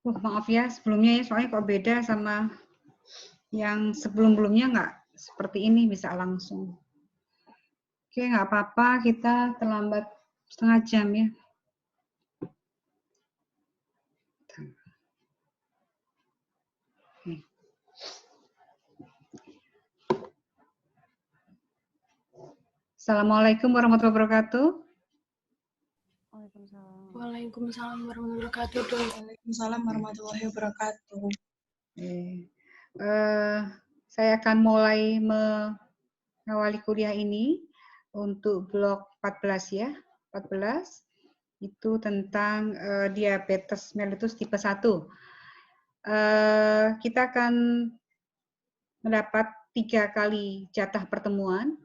Maaf ya sebelumnya ya, soalnya kok beda sama yang sebelum-belumnya nggak seperti ini bisa langsung. Oke, nggak apa-apa, kita terlambat setengah jam ya. Assalamualaikum warahmatullahi wabarakatuh. Waalaikumsalam warahmatullahi wabarakatuh. Waalaikumsalam warahmatullahi wabarakatuh. Saya akan mulai mengawali kuliah ini untuk blok 14 ya. 14 itu tentang diabetes mellitus tipe 1. Kita akan mendapat 3 kali jatah pertemuan.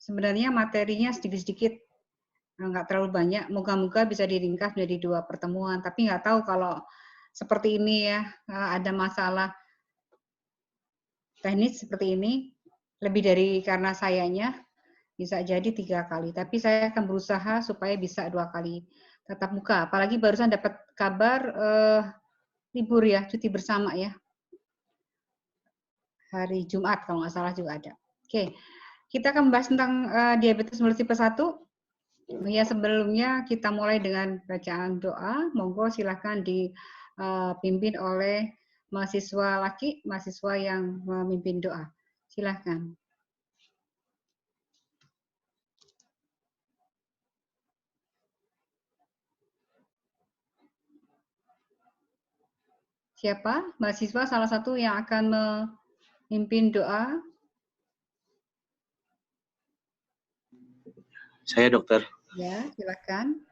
Sebenarnya materinya sedikit-sedikit, nggak terlalu banyak. Moga-moga bisa diringkas menjadi 2 pertemuan. Tapi nggak tahu kalau seperti ini ya, ada masalah teknis seperti ini, lebih dari karena sayanya, bisa jadi 3 kali. Tapi saya akan berusaha supaya bisa 2 kali tatap muka. Apalagi barusan dapat kabar libur ya, cuti bersama ya. Hari Jumat kalau nggak salah juga ada. Oke, kita akan membahas tentang diabetes mellitus tipe 1. Ya, sebelumnya kita mulai dengan bacaan doa. Monggo silahkan dipimpin oleh mahasiswa laki, mahasiswa yang memimpin doa. Silahkan. Siapa? Mahasiswa salah satu yang akan memimpin doa. Saya dokter. Ya, silakan.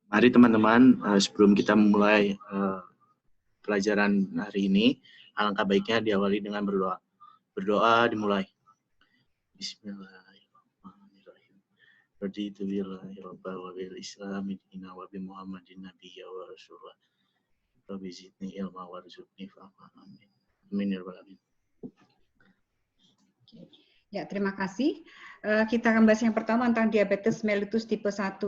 Mari teman-teman, sebelum kita memulai pelajaran hari ini, alangkah baiknya diawali dengan berdoa. Berdoa dimulai. Bismillahirrahmanirrahim. Raditu billahi rabba wa bil islami dina wa bi Muhammadin nabiyya wa rasulullah. Rabbi zidni ilma warzuqni fahma. Amin. Amin ya rabbal alamin. Ya, terima kasih. Kita akan bahas yang pertama tentang diabetes mellitus tipe 1.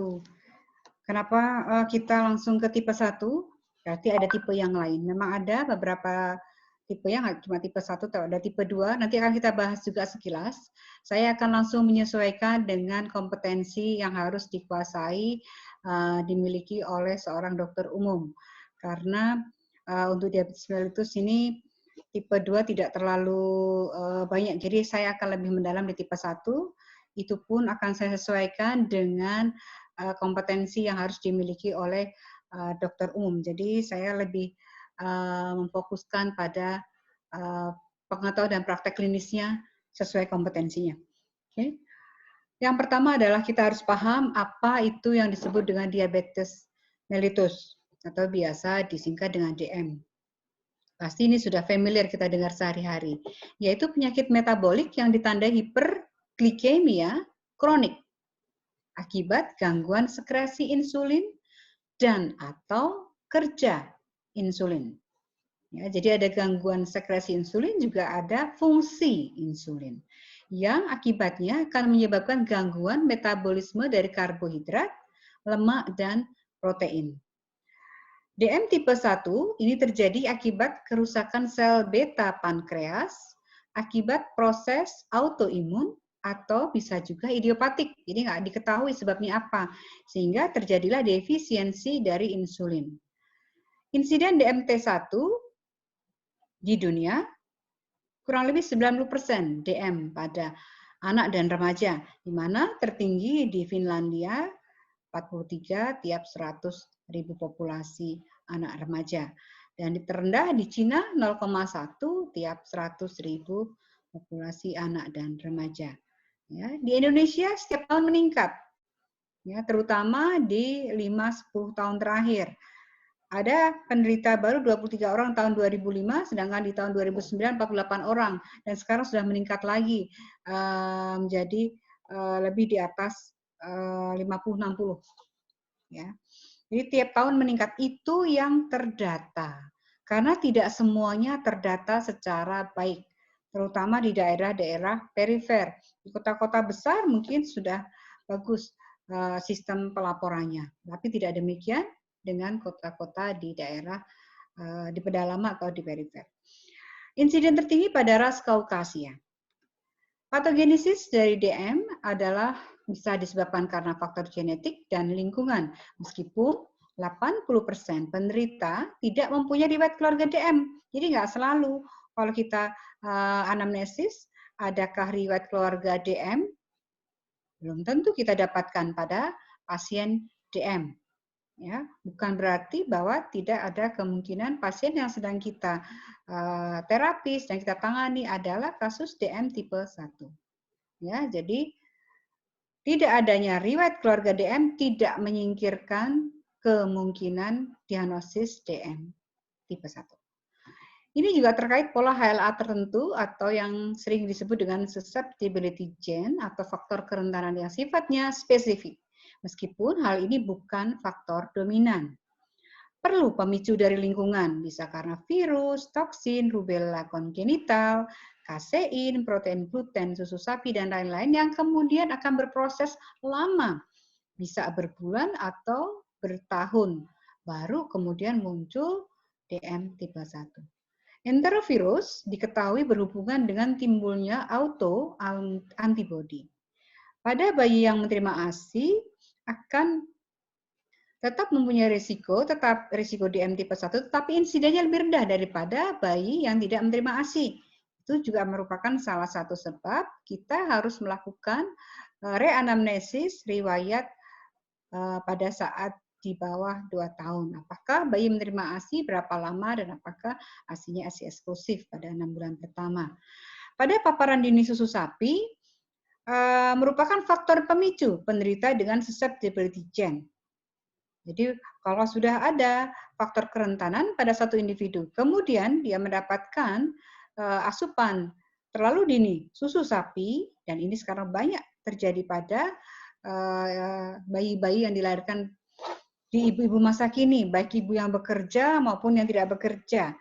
Kenapa kita langsung ke tipe 1? Berarti ada tipe yang lain. Memang ada beberapa tipe yang cuma tipe 1, atau ada tipe 2. Nanti akan kita bahas juga sekilas. Saya akan langsung menyesuaikan dengan kompetensi yang harus dikuasai, dimiliki oleh seorang dokter umum. Karena untuk diabetes mellitus ini tipe 2 tidak terlalu banyak, jadi saya akan lebih mendalam di tipe 1. Itu pun akan saya sesuaikan dengan kompetensi yang harus dimiliki oleh dokter umum. Jadi saya lebih memfokuskan pada pengetahuan dan praktek klinisnya sesuai kompetensinya. Okay. Yang pertama adalah kita harus paham apa itu yang disebut dengan diabetes mellitus atau biasa disingkat dengan DM. Pasti ini sudah familiar kita dengar sehari-hari, yaitu penyakit metabolik yang ditandai hiperglikemia kronik akibat gangguan sekresi insulin dan atau kerja insulin. Ya, jadi ada gangguan sekresi insulin, juga ada fungsi insulin yang akibatnya akan menyebabkan gangguan metabolisme dari karbohidrat, lemak, dan protein. DM tipe 1 ini terjadi akibat kerusakan sel beta pankreas, akibat proses autoimun, atau bisa juga idiopatik. Jadi nggak diketahui sebabnya apa, sehingga terjadilah defisiensi dari insulin. Insiden DMT1 di dunia kurang lebih 90% DM pada anak dan remaja, di mana tertinggi di Finlandia 43 tiap 100.000 populasi anak remaja. Dan terendah di Cina 0,1 tiap 100.000 populasi anak dan remaja. Ya, di Indonesia setiap tahun meningkat, ya, terutama di 5-10 tahun terakhir. Ada penderita baru 23 orang tahun 2005, sedangkan di tahun 2009 48 orang, dan sekarang sudah meningkat lagi menjadi lebih di atas 50-60. Ya. Jadi tiap tahun meningkat, itu yang terdata. Karena tidak semuanya terdata secara baik, terutama di daerah-daerah perifer. Di kota-kota besar mungkin sudah bagus sistem pelaporannya, tapi tidak demikian dengan kota-kota di daerah di pedalaman atau di perifer. Insiden tertinggi pada ras Kaukasia. Patogenesis dari DM adalah bisa disebabkan karena faktor genetik dan lingkungan, meskipun 80% penderita tidak mempunyai riwayat keluarga DM. Jadi nggak selalu kalau kita anamnesis, adakah riwayat keluarga DM? Belum tentu kita dapatkan pada pasien DM. Ya, bukan berarti bahwa tidak ada kemungkinan pasien yang sedang kita terapi, sedang kita tangani adalah kasus DM tipe 1. Ya, jadi tidak adanya riwayat keluarga DM tidak menyingkirkan kemungkinan diagnosis DM tipe 1. Ini juga terkait pola HLA tertentu atau yang sering disebut dengan susceptibility gene atau faktor kerentanan yang sifatnya spesifik. Meskipun hal ini bukan faktor dominan. Perlu pemicu dari lingkungan, bisa karena virus, toksin, rubella kongenital, kasein, protein gluten, susu sapi, dan lain-lain yang kemudian akan berproses lama, bisa berbulan atau bertahun, baru kemudian muncul DM tipe 1. Enterovirus diketahui berhubungan dengan timbulnya auto-antibody. Pada bayi yang menerima ASI, akan tetap mempunyai risiko DM tipe 1, tetapi insidennya lebih rendah daripada bayi yang tidak menerima ASI. Itu juga merupakan salah satu sebab kita harus melakukan reanamnesis riwayat pada saat di bawah 2 tahun. Apakah bayi menerima ASI, berapa lama, dan apakah ASI-nya ASI eksklusif pada 6 bulan pertama. Pada paparan dini susu sapi, merupakan faktor pemicu penderita dengan susceptibility gene. Jadi kalau sudah ada faktor kerentanan pada satu individu, kemudian dia mendapatkan asupan terlalu dini susu sapi, dan ini sekarang banyak terjadi pada bayi-bayi yang dilahirkan di ibu-ibu masa kini, baik ibu yang bekerja maupun yang tidak bekerja.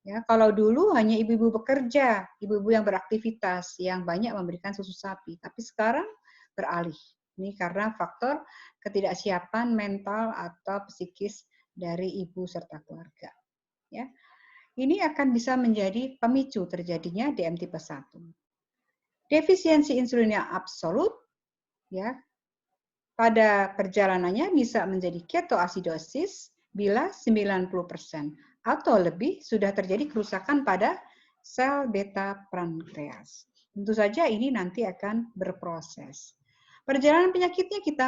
Ya, kalau dulu hanya ibu-ibu bekerja, ibu-ibu yang beraktivitas yang banyak memberikan susu sapi, tapi sekarang beralih. Ini karena faktor ketidaksiapan mental atau psikis dari ibu serta keluarga. Ya. Ini akan bisa menjadi pemicu terjadinya DM tipe 1. Defisiensi insulin yang absolut, ya, pada perjalanannya bisa menjadi ketoasidosis bila 90% atau lebih sudah terjadi kerusakan pada sel beta pankreas. Tentu saja ini nanti akan berproses. Perjalanan penyakitnya kita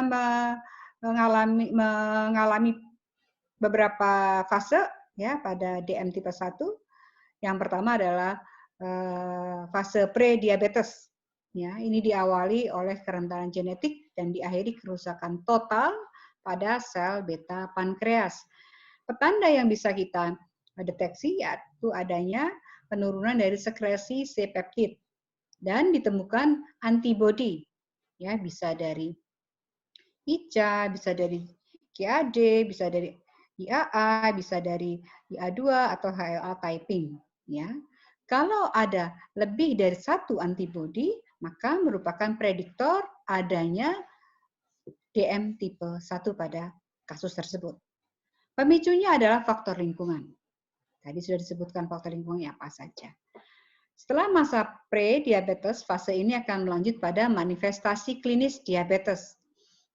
mengalami beberapa fase ya pada DM tipe 1. Yang pertama adalah fase pre-diabetes. Ya, ini diawali oleh kerentanan genetik dan diakhiri kerusakan total pada sel beta pankreas. Petanda yang bisa kita deteksi yaitu adanya penurunan dari sekresi C-peptid dan ditemukan antibodi. Ya, bisa dari ICA, bisa dari GAD, bisa dari IAA, bisa dari IA2 atau HLA typing. Ya, kalau ada lebih dari satu antibodi, maka merupakan prediktor adanya DM tipe 1 pada kasus tersebut. Pemicunya adalah faktor lingkungan. Tadi sudah disebutkan faktor lingkungannya apa saja. Setelah masa pre-diabetes, fase ini akan melanjut pada manifestasi klinis diabetes.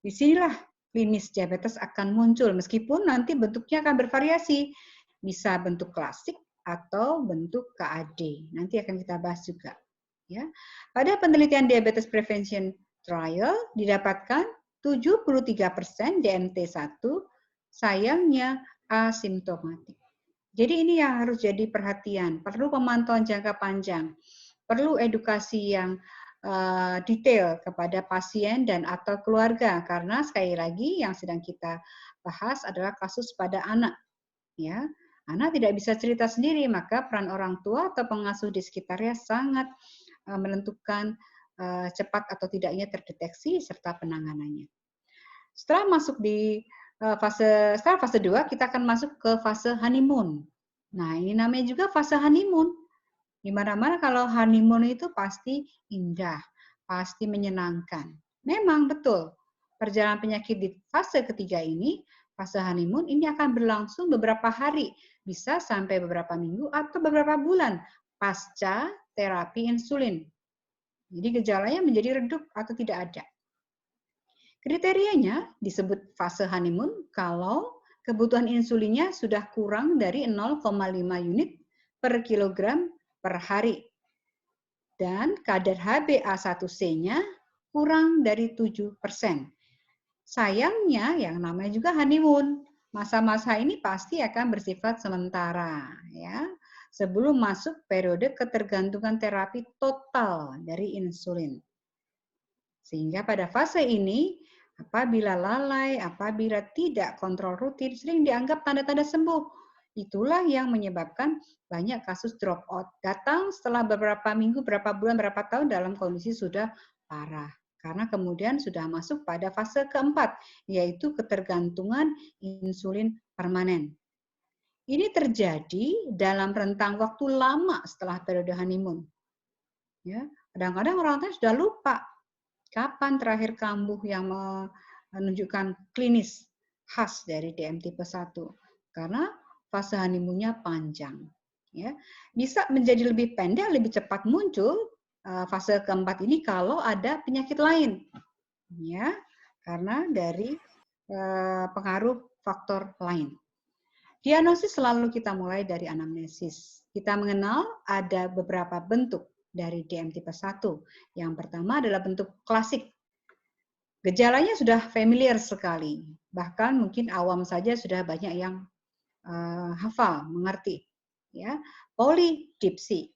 Disinilah klinis diabetes akan muncul, meskipun nanti bentuknya akan bervariasi. Bisa bentuk klasik atau bentuk KAD. Nanti akan kita bahas juga. Ya. Pada penelitian diabetes prevention trial didapatkan 73% DMT1 sayangnya asimptomatik. Jadi ini yang harus jadi perhatian, perlu pemantauan jangka panjang, perlu edukasi yang detail kepada pasien dan atau keluarga, karena sekali lagi yang sedang kita bahas adalah kasus pada anak. Ya, anak tidak bisa cerita sendiri, maka peran orang tua atau pengasuh di sekitarnya sangat menentukan cepat atau tidaknya terdeteksi serta penanganannya. Setelah masuk di setelah fase 2, kita akan masuk ke fase honeymoon. Nah, ini namanya juga fase honeymoon. Di mana-mana kalau honeymoon itu pasti indah, pasti menyenangkan. Memang betul, perjalanan penyakit di fase ketiga ini Fase honeymoon ini akan berlangsung beberapa hari, bisa sampai beberapa minggu atau beberapa bulan pasca terapi insulin. Jadi gejalanya menjadi redup atau tidak ada. Kriterianya disebut fase honeymoon kalau kebutuhan insulinnya sudah kurang dari 0,5 unit per kilogram per hari. Dan kadar HbA1c-nya kurang dari 7%. Sayangnya, yang namanya juga honeymoon, masa-masa ini pasti akan bersifat sementara, ya, sebelum masuk periode ketergantungan terapi total dari insulin. Sehingga pada fase ini, apabila lalai, apabila tidak kontrol rutin, sering dianggap tanda-tanda sembuh. Itulah yang menyebabkan banyak kasus drop out. Datang setelah beberapa minggu, berapa bulan, berapa tahun dalam kondisi sudah parah. Karena kemudian sudah masuk pada fase keempat, yaitu ketergantungan insulin permanen. Ini terjadi dalam rentang waktu lama setelah periode honeymoon. Ya, kadang-kadang orang tua sudah lupa kapan terakhir kambuh yang menunjukkan klinis khas dari DM tipe 1. Karena fase honeymoon-nya panjang. Ya, bisa menjadi lebih pendek, lebih cepat muncul fase keempat ini kalau ada penyakit lain, ya, karena dari pengaruh faktor lain. Diagnosis selalu kita mulai dari anamnesis. Kita mengenal ada beberapa bentuk dari DM tipe 1. Yang pertama adalah bentuk klasik. Gejalanya sudah familiar sekali, bahkan mungkin awam saja sudah banyak yang hafal, mengerti. Ya, polidipsi,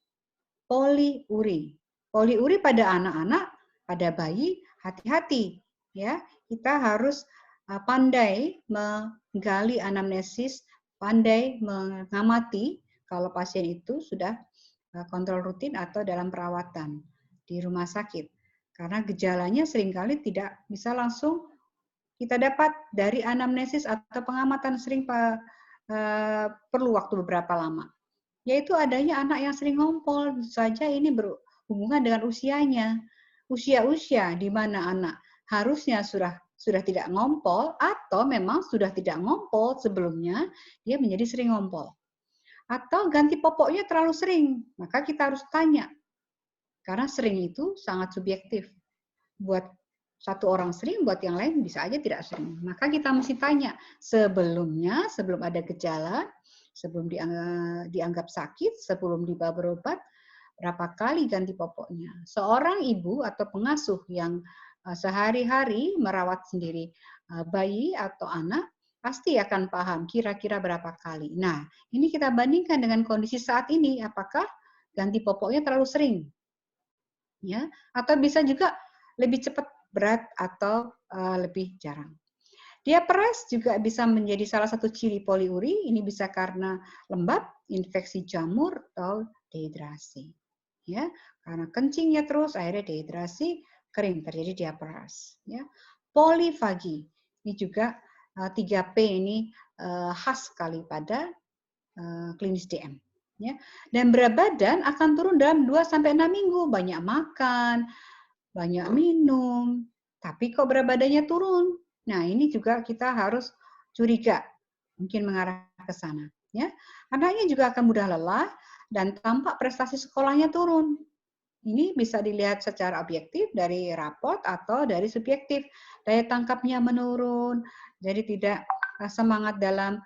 poliuri. Poliuri pada anak-anak, pada bayi, hati-hati. Ya, kita harus pandai menggali anamnesis, pandai mengamati kalau pasien itu sudah kontrol rutin atau dalam perawatan di rumah sakit. Karena gejalanya seringkali tidak bisa langsung kita dapat dari anamnesis atau pengamatan, sering perlu waktu beberapa lama. Yaitu adanya anak yang sering ngompol, saja ini berhubungan dengan usianya. Usia-usia di mana anak harusnya sudah tidak ngompol atau memang sudah tidak ngompol sebelumnya, dia menjadi sering ngompol. Atau ganti popoknya terlalu sering, maka kita harus tanya. Karena sering itu sangat subjektif. Buat satu orang sering, buat yang lain bisa aja tidak sering. Maka kita mesti tanya sebelumnya, sebelum ada gejala, sebelum dianggap sakit, sebelum dibawa berobat, berapa kali ganti popoknya. Seorang ibu atau pengasuh yang sehari-hari merawat sendiri bayi atau anak, pasti akan paham kira-kira berapa kali. Nah, ini kita bandingkan dengan kondisi saat ini, apakah ganti popoknya terlalu sering? Ya, atau bisa juga lebih cepat, berat, atau lebih jarang. Diapres juga bisa menjadi salah satu ciri poliuri. Ini bisa karena lembab, infeksi jamur, atau dehidrasi. Ya, karena kencingnya terus, akhirnya dehidrasi, kering, terjadi diapres. Ya, polifagi. Ini juga 3P ini khas sekali pada klinis DM. Ya. Dan berat badan akan turun dalam 2-6 minggu. Banyak makan, banyak minum, tapi kok berat badannya turun. Nah, ini juga kita harus curiga, mungkin mengarah ke sana. Ya. Anaknya juga akan mudah lelah dan tampak prestasi sekolahnya turun. Ini bisa dilihat secara objektif dari raport atau dari subjektif. Daya tangkapnya menurun, jadi tidak semangat dalam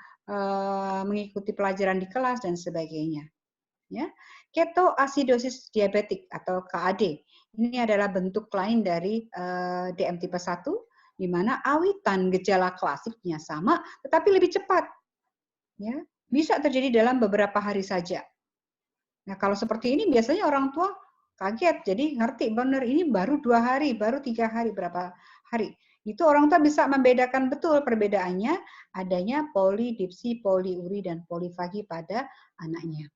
mengikuti pelajaran di kelas dan sebagainya. Ya, ketoasidosis diabetik atau KAD. Ini adalah bentuk lain dari DM tipe 1, di mana awitan gejala klasiknya sama, tetapi lebih cepat. Ya, bisa terjadi dalam beberapa hari saja. Nah, kalau seperti ini biasanya orang tua kaget, jadi ngerti benar ini baru 2 hari, baru 3 hari, berapa hari. Itu orang tua bisa membedakan betul perbedaannya adanya polidipsi, poliuri, dan polifagi pada anaknya.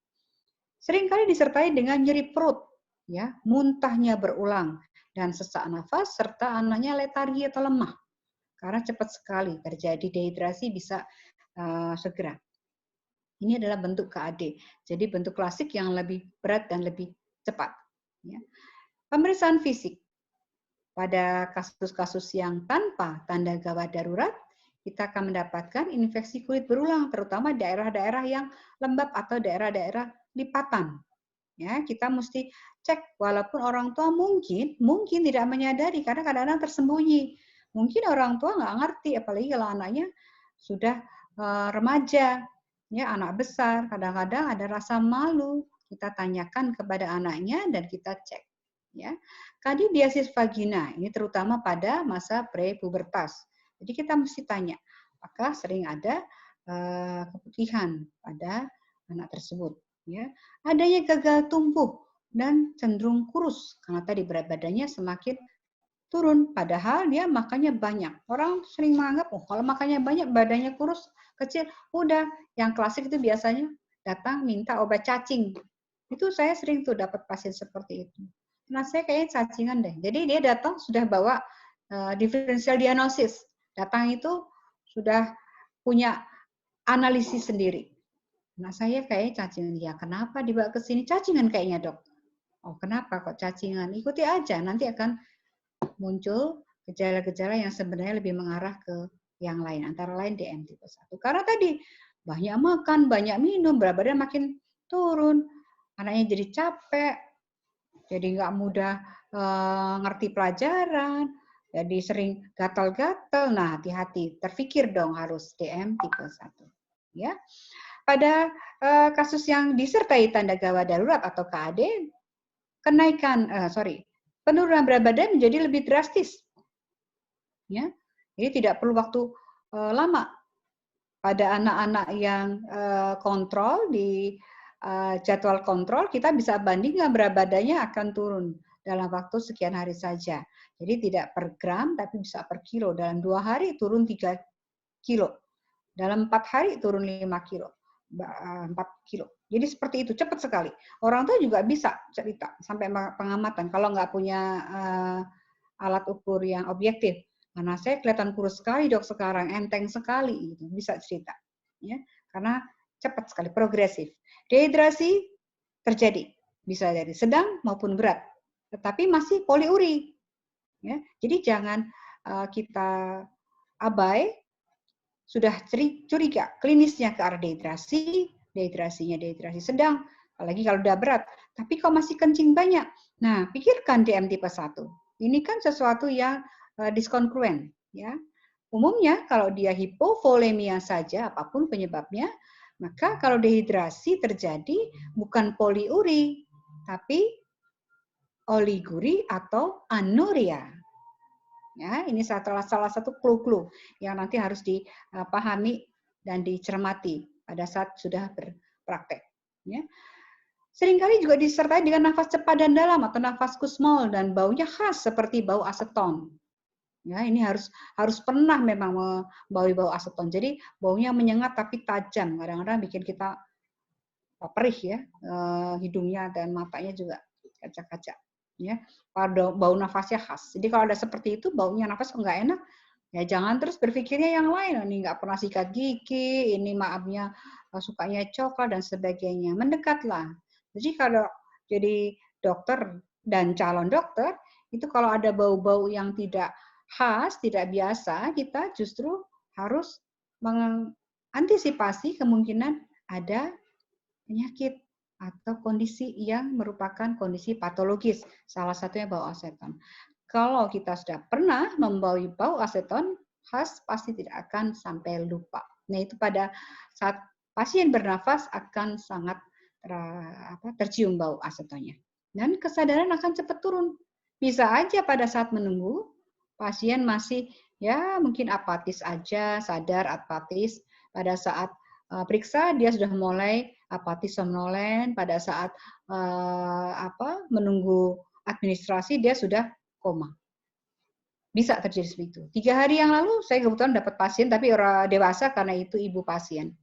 Seringkali disertai dengan nyeri perut, ya, muntahnya berulang, dan sesak nafas, serta anaknya letargi atau lemah. Karena cepat sekali terjadi dehidrasi bisa segera. Ini adalah bentuk KAD. Jadi bentuk klasik yang lebih berat dan lebih cepat. Ya. Pemeriksaan fisik. Pada kasus-kasus yang tanpa tanda gawat darurat, kita akan mendapatkan infeksi kulit berulang, terutama daerah-daerah yang lembab atau daerah-daerah lipatan. Ya, kita mesti cek, walaupun orang tua mungkin tidak menyadari karena kadang-kadang tersembunyi. Mungkin orang tua nggak ngerti, apalagi kalau anaknya sudah remaja, ya anak besar, kadang-kadang ada rasa malu. Kita tanyakan kepada anaknya dan kita cek. Ya, kandidiasis vagina ini terutama pada masa prepubertas. Jadi kita mesti tanya, apakah sering ada keputihan pada anak tersebut? Ya, adanya gagal tumbuh dan cenderung kurus karena tadi berat badannya semakin turun, padahal dia makannya banyak. Orang sering menganggap, oh kalau makannya banyak, badannya kurus, kecil, udah. Yang klasik itu biasanya datang minta obat cacing. Itu saya sering tuh dapat pasien seperti itu. Nah, saya kayaknya cacingan deh. Jadi dia datang sudah bawa differential diagnosis. Datang itu sudah punya analisis sendiri. Nah, saya kayaknya cacingan. Ya, kenapa dibawa ke sini? Cacingan kayaknya, Dok. Oh, kenapa kok cacingan? Ikuti aja, nanti akan muncul gejala-gejala yang sebenarnya lebih mengarah ke yang lain, antara lain DM tipe 1. Karena tadi banyak makan, banyak minum, berat badan makin turun, anaknya jadi capek, jadi nggak mudah ngerti pelajaran, jadi sering gatal-gatal. Nah, hati-hati, terpikir dong harus DM tipe 1. Ya. Pada kasus yang disertai tanda gawat darurat atau KAD, penurunan berat badan menjadi lebih drastis. Ya, jadi tidak perlu waktu lama. Pada anak-anak yang kontrol di jadwal kontrol, kita bisa bandingkan berat badannya akan turun dalam waktu sekian hari saja. Jadi tidak per gram, tapi bisa per kilo. Dalam 2 hari turun 3 kilo. Dalam 4 hari turun 5 kilo. 4 kilo. Jadi seperti itu, cepat sekali. Orang tua juga bisa cerita sampai pengamatan. Kalau nggak punya alat ukur yang objektif, karena saya kelihatan kurus sekali dok sekarang, enteng sekali, gitu. Bisa cerita, ya, karena cepat sekali, progresif. Dehidrasi terjadi, bisa dari sedang maupun berat, tetapi masih poliuri. Ya, jadi jangan kita abai. Sudah curiga klinisnya ke arah dehidrasi, dehidrasinya dehidrasi sedang, apalagi kalau udah berat, tapi kok masih kencing banyak. Nah, pikirkan DM tipe 1. Ini kan sesuatu yang diskongruen, ya. Umumnya kalau dia hipovolemia saja, apapun penyebabnya, maka kalau dehidrasi terjadi bukan poliuri, tapi oliguri atau anuria. Ya, ini salah satu clue-clue yang nanti harus dipahami dan dicermati pada saat sudah berpraktek. Ya. Seringkali juga disertai dengan nafas cepat dan dalam atau nafas kusmol dan baunya khas seperti bau aseton. Ya, ini harus pernah memang membawa bau aseton. Jadi baunya menyengat tapi tajam, kadang-kadang bikin kita perih ya, hidungnya dan matanya juga kaca-kaca. Ya, bau nafasnya khas. Jadi kalau ada seperti itu, baunya nafas nggak enak, ya jangan terus berpikirnya yang lain. Ini nggak pernah sikat gigi, ini maafnya sukanya coklat dan sebagainya. Mendekatlah. Jadi kalau jadi dokter dan calon dokter, itu kalau ada bau-bau yang tidak khas, tidak biasa, kita justru harus mengantisipasi kemungkinan ada penyakit atau kondisi yang merupakan kondisi patologis, salah satunya bau aseton. Kalau kita sudah pernah membawa bau aseton khas, pasti tidak akan sampai lupa. Nah, itu pada saat pasien bernafas akan sangat tercium bau asetonnya. Dan kesadaran akan cepat turun. Bisa aja pada saat menunggu, pasien masih ya mungkin apatis aja, sadar apatis. Pada saat periksa, dia sudah mulai apatis somnolen, pada saat menunggu administrasi dia sudah koma. Bisa terjadi seperti itu. 3 hari yang lalu saya kebetulan dapat pasien tapi orang dewasa karena itu ibu pasien.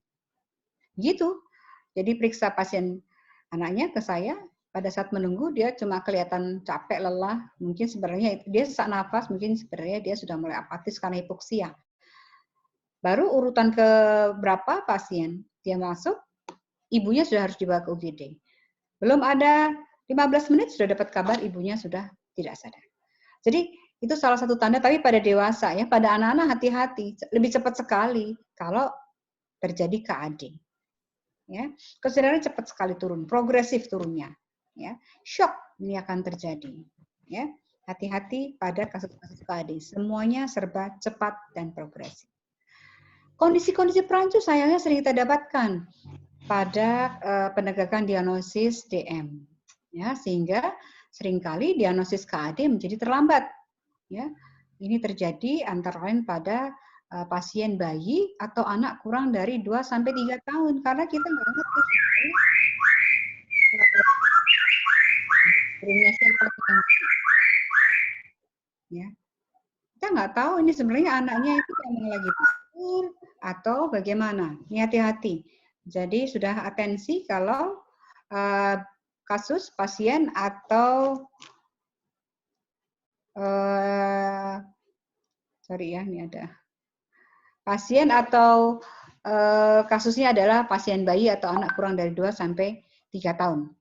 Gitu. Jadi periksa pasien anaknya ke saya, pada saat menunggu dia cuma kelihatan capek, lelah, mungkin sebenarnya dia sesak nafas, mungkin sebenarnya dia sudah mulai apatis karena hipoksia. Baru urutan ke berapa pasien dia masuk, ibunya sudah harus dibawa ke UGD. Belum ada 15 menit sudah dapat kabar ibunya sudah tidak sadar. Jadi Itu salah satu tanda, tapi pada dewasa ya, pada anak-anak hati-hati, lebih cepat sekali kalau terjadi KAD. Ya, kesadaran cepat sekali turun, progresif turunnya. Ya, shock ini akan terjadi. Ya, hati-hati pada kasus-kasus KAD. Semuanya serba cepat dan progresif. Kondisi-kondisi perancu sayangnya sering kita dapatkan pada penegakan diagnosis DM, ya, sehingga seringkali diagnosis KAD menjadi terlambat. Ya, ini terjadi antara lain pada pasien bayi atau anak kurang dari 2 sampai 3 tahun karena kita nggak ngerti sebenarnya siapa yang ya. Kita nggak tahu ini sebenarnya anaknya itu memang lagi tidur atau bagaimana. Ini hati-hati. Jadi sudah atensi kalau kasus pasien atau sorry ya, ini ada pasien atau kasusnya adalah pasien bayi atau anak kurang dari 2 sampai 3 tahun.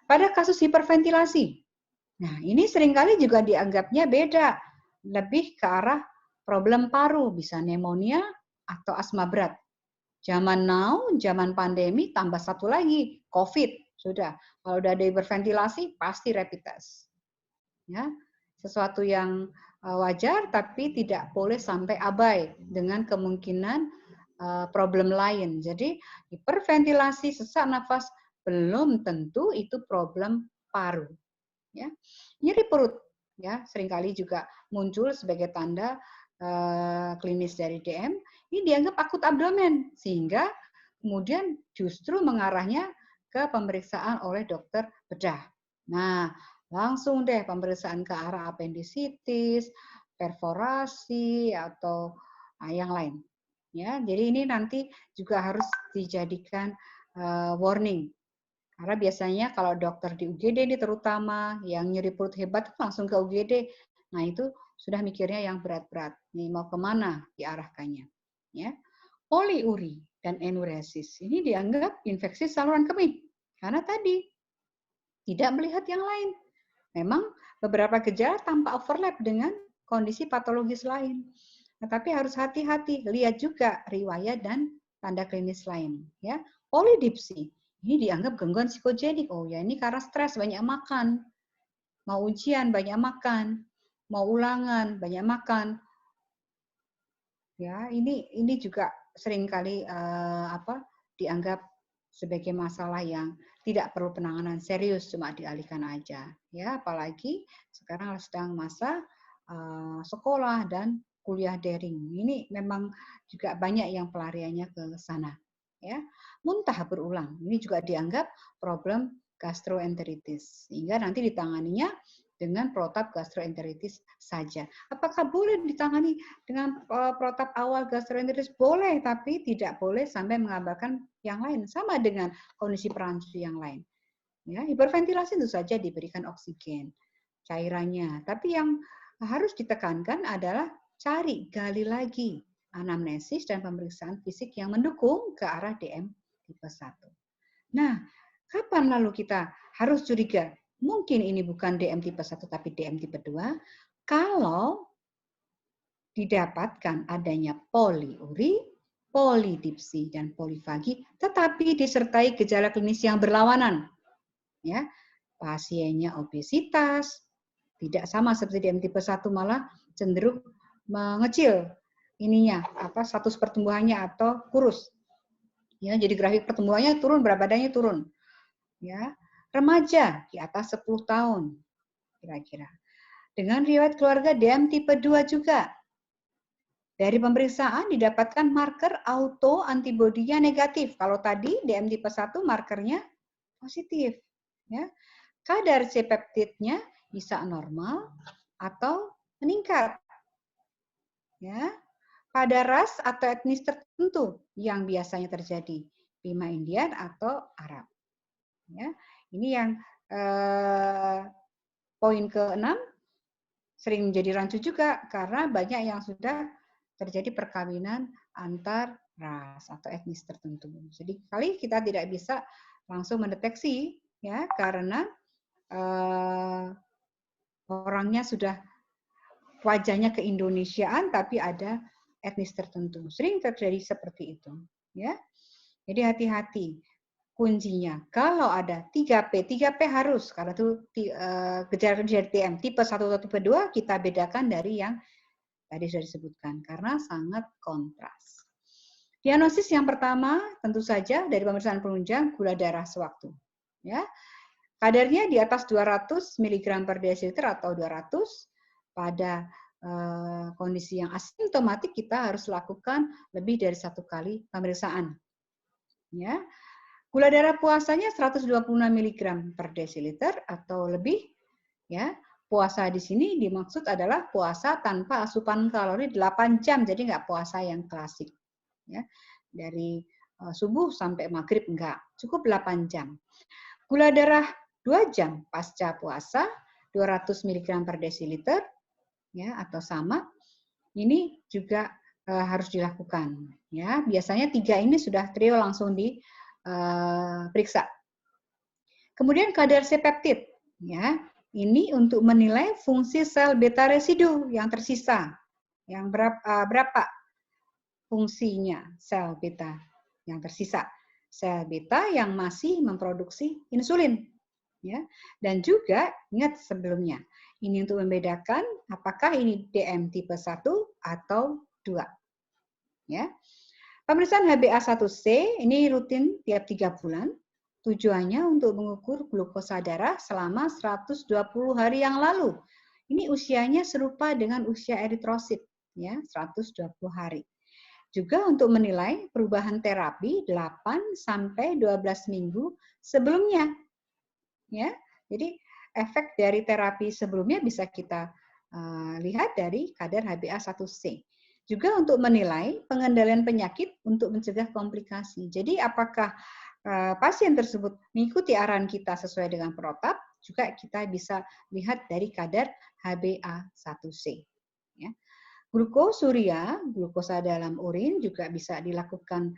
Pada kasus hiperventilasi, nah ini seringkali juga dianggapnya beda, lebih ke arah problem paru, bisa pneumonia atau asma berat. Zaman now, zaman pandemi, tambah satu lagi, COVID. Sudah, kalau udah ada hiperventilasi, pasti rapid test. Ya, sesuatu yang wajar, tapi tidak boleh sampai abai dengan kemungkinan problem lain. Jadi, hiperventilasi, sesak nafas, belum tentu itu problem paru. Ya, nyeri perut, ya, seringkali juga muncul sebagai tanda klinis dari DM. Ini dianggap akut abdomen, sehingga kemudian justru mengarahnya ke pemeriksaan oleh dokter bedah. Nah, langsung deh pemeriksaan ke arah apendisitis, perforasi atau yang lain. Ya, jadi ini nanti juga harus dijadikan warning. Karena biasanya kalau dokter di UGD ini terutama yang nyeri perut hebat langsung ke UGD. Nah, itu sudah mikirnya yang berat-berat. Nih mau kemana diarahkannya. Ya. Poliuri dan enuresis ini dianggap infeksi saluran kemih. Karena tadi tidak melihat yang lain. Memang beberapa gejala tanpa overlap dengan kondisi patologis lain. Tetapi harus hati-hati, lihat juga riwayat dan tanda klinis lain. Ya, polidipsi ini dianggap gangguan psikogenik. Oh ya, ini karena stres, banyak makan. Mau ujian, banyak makan. Mau ulangan, banyak makan. Ya, ini juga seringkali dianggap sebagai masalah yang tidak perlu penanganan serius, cuma dialihkan aja. Ya, apalagi sekarang sedang masa sekolah dan kuliah daring. Ini memang juga banyak yang pelariannya ke sana. Ya, muntah berulang. Ini juga dianggap problem gastroenteritis. Sehingga nanti ditanganinya dengan protap gastroenteritis saja. Apakah boleh ditangani dengan protap awal gastroenteritis? Boleh, tapi tidak boleh sampai mengabaikan yang lain. Sama dengan kondisi perancu yang lain. Ya, hiperventilasi tentu saja diberikan oksigen cairannya. Tapi yang harus ditekankan adalah gali lagi anamnesis dan pemeriksaan fisik yang mendukung ke arah DM tipe 1. Nah, kapan lalu kita harus curiga? Mungkin ini bukan DM tipe 1 tapi DM tipe 2 kalau didapatkan adanya poliuri, polidipsi, dan polifagi, tetapi disertai gejala klinis yang berlawanan. Ya, pasiennya obesitas, tidak sama seperti DM tipe 1, malah cenderung mengecil ininya, status pertumbuhannya atau kurus. Ya, jadi grafik pertumbuhannya turun, berat badannya turun. Ya, remaja di atas 10 tahun kira-kira. Dengan riwayat keluarga DM tipe 2 juga. Dari pemeriksaan didapatkan marker auto antibodinya negatif. Kalau tadi DM tipe 1 markernya positif, ya. Kadar C-peptidnya bisa normal atau meningkat. Ya. Pada ras atau etnis tertentu yang biasanya terjadi, Bima Indian atau Arab. Ya. Ini yang poin ke-6 sering menjadi rancu juga karena banyak yang sudah terjadi perkawinan antar ras atau etnis tertentu. Jadi kali kita tidak bisa langsung mendeteksi ya karena orangnya sudah wajahnya keindonesiaan tapi ada etnis tertentu. Sering terjadi seperti itu, ya. Jadi hati-hati. Kuncinya kalau ada 3P harus, karena itu gejala-gejala DM tipe 1 atau tipe 2 kita bedakan dari yang tadi sudah disebutkan karena sangat kontras. Diagnosis yang pertama tentu saja dari pemeriksaan penunjang gula darah sewaktu. Ya. Kadarnya di atas 200 mg per desiliter atau 200 pada kondisi yang asimptomatik kita harus lakukan lebih dari 1 kali pemeriksaan. Ya. Gula darah puasanya 126 mg per desiliter atau lebih, ya. Puasa di sini dimaksud adalah puasa tanpa asupan kalori 8 jam, jadi nggak puasa yang klasik. Ya. Dari subuh sampai maghrib enggak, cukup 8 jam. Gula darah 2 jam pasca puasa 200 mg per desiliter, ya, atau sama. Ini juga harus dilakukan. Ya, biasanya 3 ini sudah trio langsung periksa. Kemudian kadar C-peptid, ya, ini untuk menilai fungsi sel beta residu yang tersisa, yang berapa fungsinya sel beta yang tersisa, sel beta yang masih memproduksi insulin, ya, dan juga ingat sebelumnya, ini untuk membedakan apakah ini DM tipe 1 atau 2, ya. Pemeriksaan HbA1c ini rutin tiap 3 bulan. Tujuannya untuk mengukur glukosa darah selama 120 hari yang lalu. Ini usianya serupa dengan usia eritrosit, ya, 120 hari. Juga untuk menilai perubahan terapi 8 sampai 12 minggu sebelumnya. Ya. Jadi efek dari terapi sebelumnya bisa kita lihat dari kadar HbA1c. Juga untuk menilai pengendalian penyakit untuk mencegah komplikasi. Jadi apakah pasien tersebut mengikuti arahan kita sesuai dengan protap, juga kita bisa lihat dari kadar HbA1c. Ya. Glukosuria, glukosa dalam urin juga bisa dilakukan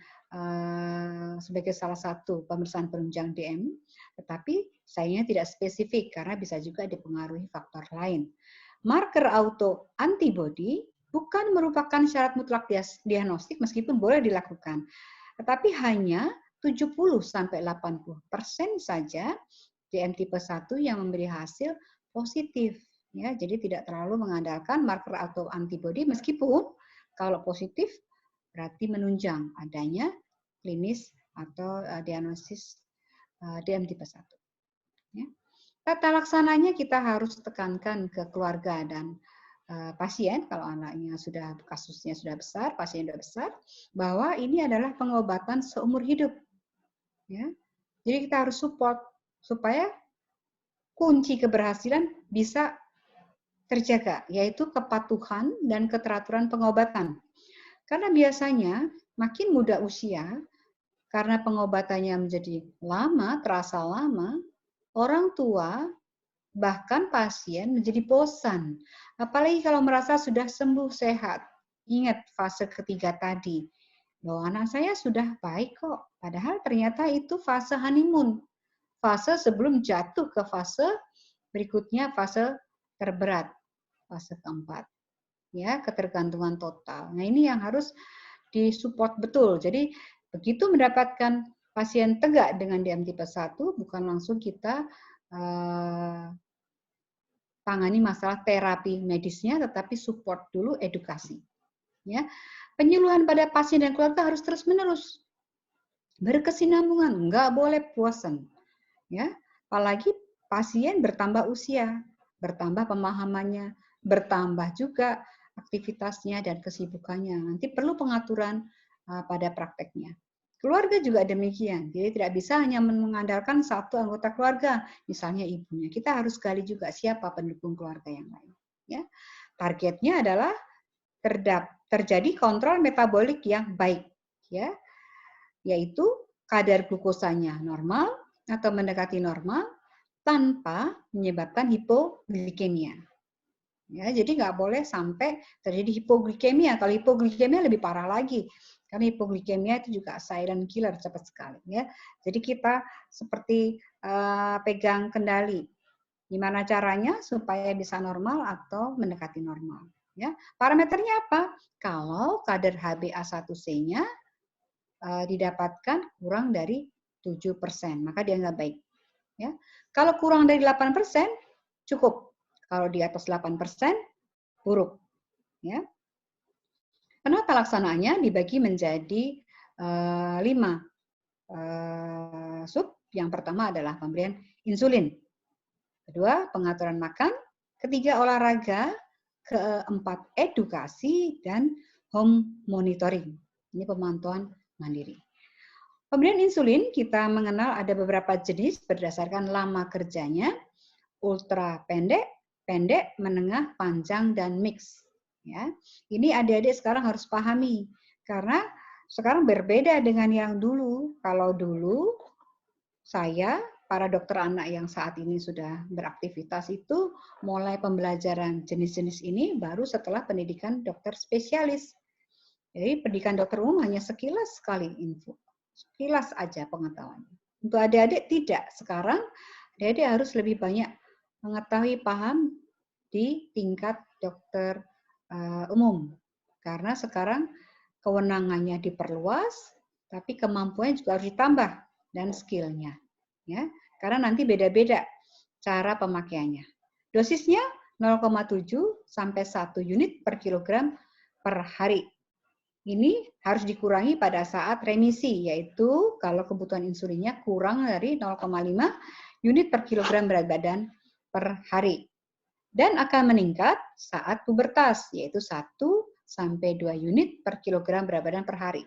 sebagai salah satu pemeriksaan penunjang DM, tetapi sayangnya tidak spesifik karena bisa juga dipengaruhi faktor lain. Marker autoantibody bukan merupakan syarat mutlak diagnostik meskipun boleh dilakukan. Tetapi hanya 70-80% saja DM tipe 1 yang memberi hasil positif. Ya, jadi tidak terlalu mengandalkan marker autoantibody meskipun kalau positif berarti menunjang adanya klinis atau diagnosis DM tipe 1. Ya. Tata laksananya kita harus tekankan ke keluarga dan pasien, kalau anaknya kasusnya sudah besar, pasien sudah besar, bahwa ini adalah pengobatan seumur hidup. Ya. Jadi kita harus support supaya kunci keberhasilan bisa terjaga, yaitu kepatuhan dan keteraturan pengobatan. Karena biasanya makin muda usia, karena pengobatannya menjadi lama, terasa lama, orang tua bahkan pasien menjadi bosan. Apalagi kalau merasa sudah sembuh sehat. Ingat fase ketiga tadi. Loh, anak saya sudah baik kok. Padahal ternyata itu fase honeymoon. Fase sebelum jatuh ke fase berikutnya, fase terberat. Fase keempat. Ya, ketergantungan total. Nah, ini yang harus disupport betul. Jadi, begitu mendapatkan pasien tegak dengan DM tipe 1, bukan langsung kita tangani masalah terapi medisnya, tetapi support dulu edukasi. Ya, penyuluhan pada pasien dan keluarga harus terus-menerus berkesinambungan, nggak boleh bosan. Ya, apalagi pasien bertambah usia, bertambah pemahamannya, bertambah juga aktivitasnya dan kesibukannya. Nanti perlu pengaturan pada prakteknya. Keluarga juga demikian, jadi tidak bisa hanya mengandalkan satu anggota keluarga, misalnya ibunya. Kita harus gali juga siapa pendukung keluarga yang lain. Ya. Targetnya adalah terjadi kontrol metabolik yang baik, ya, yaitu kadar glukosanya normal atau mendekati normal tanpa menyebabkan hipoglikemia. Ya, jadi nggak boleh sampai terjadi hipoglikemia. Kalau hipoglikemia lebih parah lagi. Karena hipoglikemia itu juga silent killer cepat sekali. Ya. Jadi kita seperti pegang kendali. Gimana caranya supaya bisa normal atau mendekati normal. Ya, parameternya apa? Kalau kadar HbA1c-nya didapatkan kurang dari 7%, maka dia nggak baik. Ya. Kalau kurang dari 8%, cukup. Kalau di atas 8%, buruk. Ya. Penata laksanaannya dibagi menjadi 5 sub. Yang pertama adalah pemberian insulin. Kedua, pengaturan makan. Ketiga, olahraga. Keempat, edukasi. Dan home monitoring. Ini pemantauan mandiri. Pemberian insulin kita mengenal ada beberapa jenis berdasarkan lama kerjanya, ultra pendek, pendek, menengah, panjang, dan mix. Ya, ini adik-adik sekarang harus pahami karena sekarang berbeda dengan yang dulu. Kalau dulu saya, para dokter anak yang saat ini sudah beraktivitas itu mulai pembelajaran jenis-jenis ini baru setelah pendidikan dokter spesialis. Jadi pendidikan dokter umum hanya sekilas sekali info. Sekilas aja pengetahuannya. Untuk adik-adik tidak. Sekarang adik-adik harus lebih banyak mengetahui paham di tingkat dokter umum. Karena sekarang kewenangannya diperluas, tapi kemampuannya juga harus ditambah dan skill-nya. Ya, karena nanti beda-beda cara pemakaiannya. Dosisnya 0,7 sampai 1 unit per kilogram per hari. Ini harus dikurangi pada saat remisi, yaitu kalau kebutuhan insulinnya kurang dari 0,5 unit per kilogram berat badan per hari. Dan akan meningkat saat pubertas, yaitu 1 sampai 2 unit per kilogram berat badan per hari.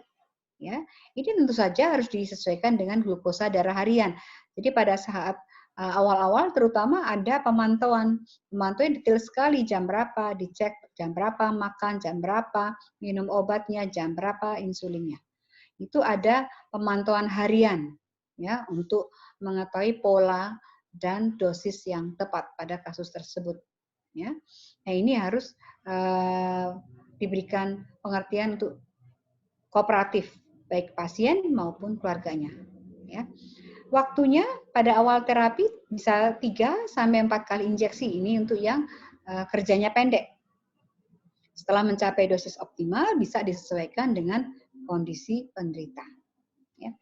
Ya, ini tentu saja harus disesuaikan dengan glukosa darah harian. Jadi pada saat awal-awal terutama ada pemantauan detail sekali, jam berapa dicek, jam berapa makan, jam berapa minum obatnya, jam berapa insulinnya. Itu ada pemantauan harian ya untuk mengetahui pola dan dosis yang tepat pada kasus tersebut. Ya, nah ini harus diberikan pengertian untuk kooperatif baik pasien maupun keluarganya. Ya. Waktunya pada awal terapi bisa 3 sampai 4 kali injeksi, ini untuk yang kerjanya pendek. Setelah mencapai dosis optimal bisa disesuaikan dengan kondisi penderita. Ya.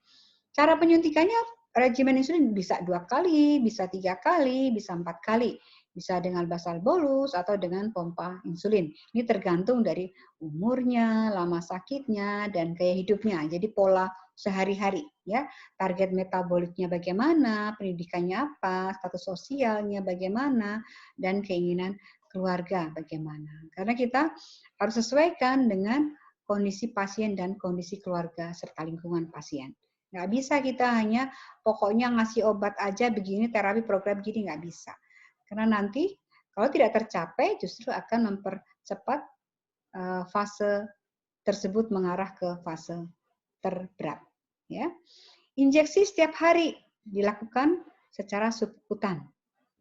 Cara penyuntikannya regimen insulin bisa 2 kali, bisa 3 kali, bisa 4 kali. Bisa dengan basal bolus atau dengan pompa insulin. Ini tergantung dari umurnya, lama sakitnya, dan gaya hidupnya. Jadi pola sehari-hari, ya. Target metaboliknya bagaimana, pendidikannya apa, status sosialnya bagaimana, dan keinginan keluarga bagaimana. Karena kita harus sesuaikan dengan kondisi pasien dan kondisi keluarga serta lingkungan pasien. Nggak bisa kita hanya pokoknya ngasih obat aja begini, terapi program gini, nggak bisa. Karena nanti kalau tidak tercapai justru akan mempercepat fase tersebut mengarah ke fase terberat. Ya. Injeksi setiap hari dilakukan secara subkutan.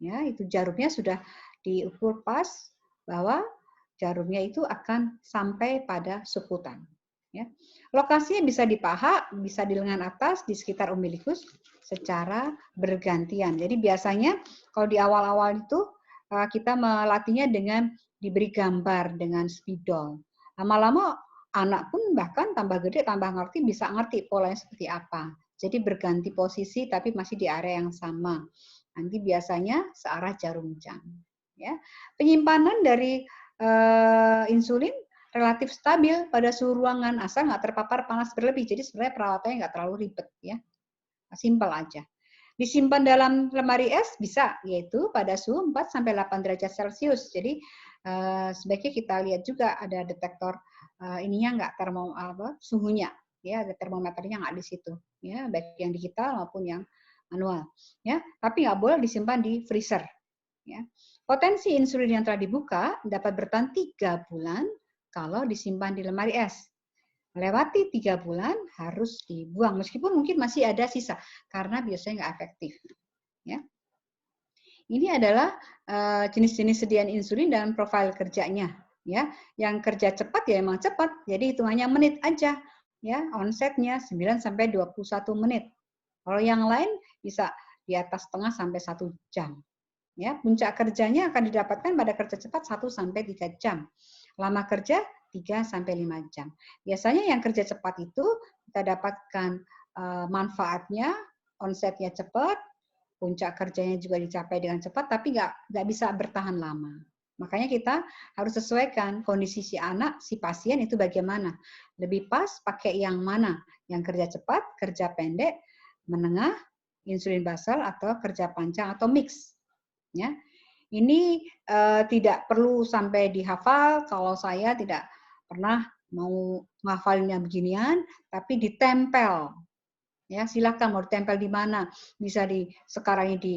Ya, itu jarumnya sudah diukur pas bahwa jarumnya itu akan sampai pada subkutan. Ya. Lokasinya bisa di paha, bisa di lengan atas, di sekitar umbilikus secara bergantian. Jadi biasanya kalau di awal-awal itu kita melatihnya dengan diberi gambar dengan spidol. Lama-lama anak pun bahkan tambah gede, tambah ngerti, bisa ngerti polanya seperti apa. Jadi berganti posisi tapi masih di area yang sama. Nanti biasanya searah jarum jam. Ya. Penyimpanan dari insulin relatif stabil pada suhu ruangan asal nggak terpapar panas berlebih. Jadi sebenarnya perawatannya nggak terlalu ribet ya, simpel aja. Disimpan dalam lemari es bisa, yaitu pada suhu 4 sampai 8 derajat Celcius. Jadi sebaiknya kita lihat juga ada detektor ininya nggak suhunya, ya ada termometernya nggak di situ, ya baik yang digital maupun yang manual, ya. Tapi nggak boleh disimpan di freezer. Ya. Potensi insulin yang telah dibuka dapat bertahan 3 bulan. Kalau disimpan di lemari es. Melewati 3 bulan harus dibuang, meskipun mungkin masih ada sisa, karena biasanya nggak efektif. Ya. Ini adalah jenis-jenis sediaan insulin dan profil kerjanya. Ya. Yang kerja cepat ya emang cepat, jadi hitungannya menit aja. Ya, onsetnya 9 sampai 21 menit. Kalau yang lain bisa di atas setengah sampai 1 jam. Ya, puncak kerjanya akan didapatkan pada kerja cepat 1 sampai 3 jam. Lama kerja 3-5 jam. Biasanya yang kerja cepat itu kita dapatkan manfaatnya, onsetnya cepat, puncak kerjanya juga dicapai dengan cepat, tapi nggak bisa bertahan lama. Makanya kita harus sesuaikan kondisi si anak, si pasien itu bagaimana. Lebih pas pakai yang mana? Yang kerja cepat, kerja pendek, menengah, insulin basal, atau kerja panjang atau mix. Ya. Ini tidak perlu sampai dihafal. Kalau saya tidak pernah mau nghafalinnya beginian, tapi ditempel. Ya, silakan mau ditempel di mana? Bisa sekarang ini di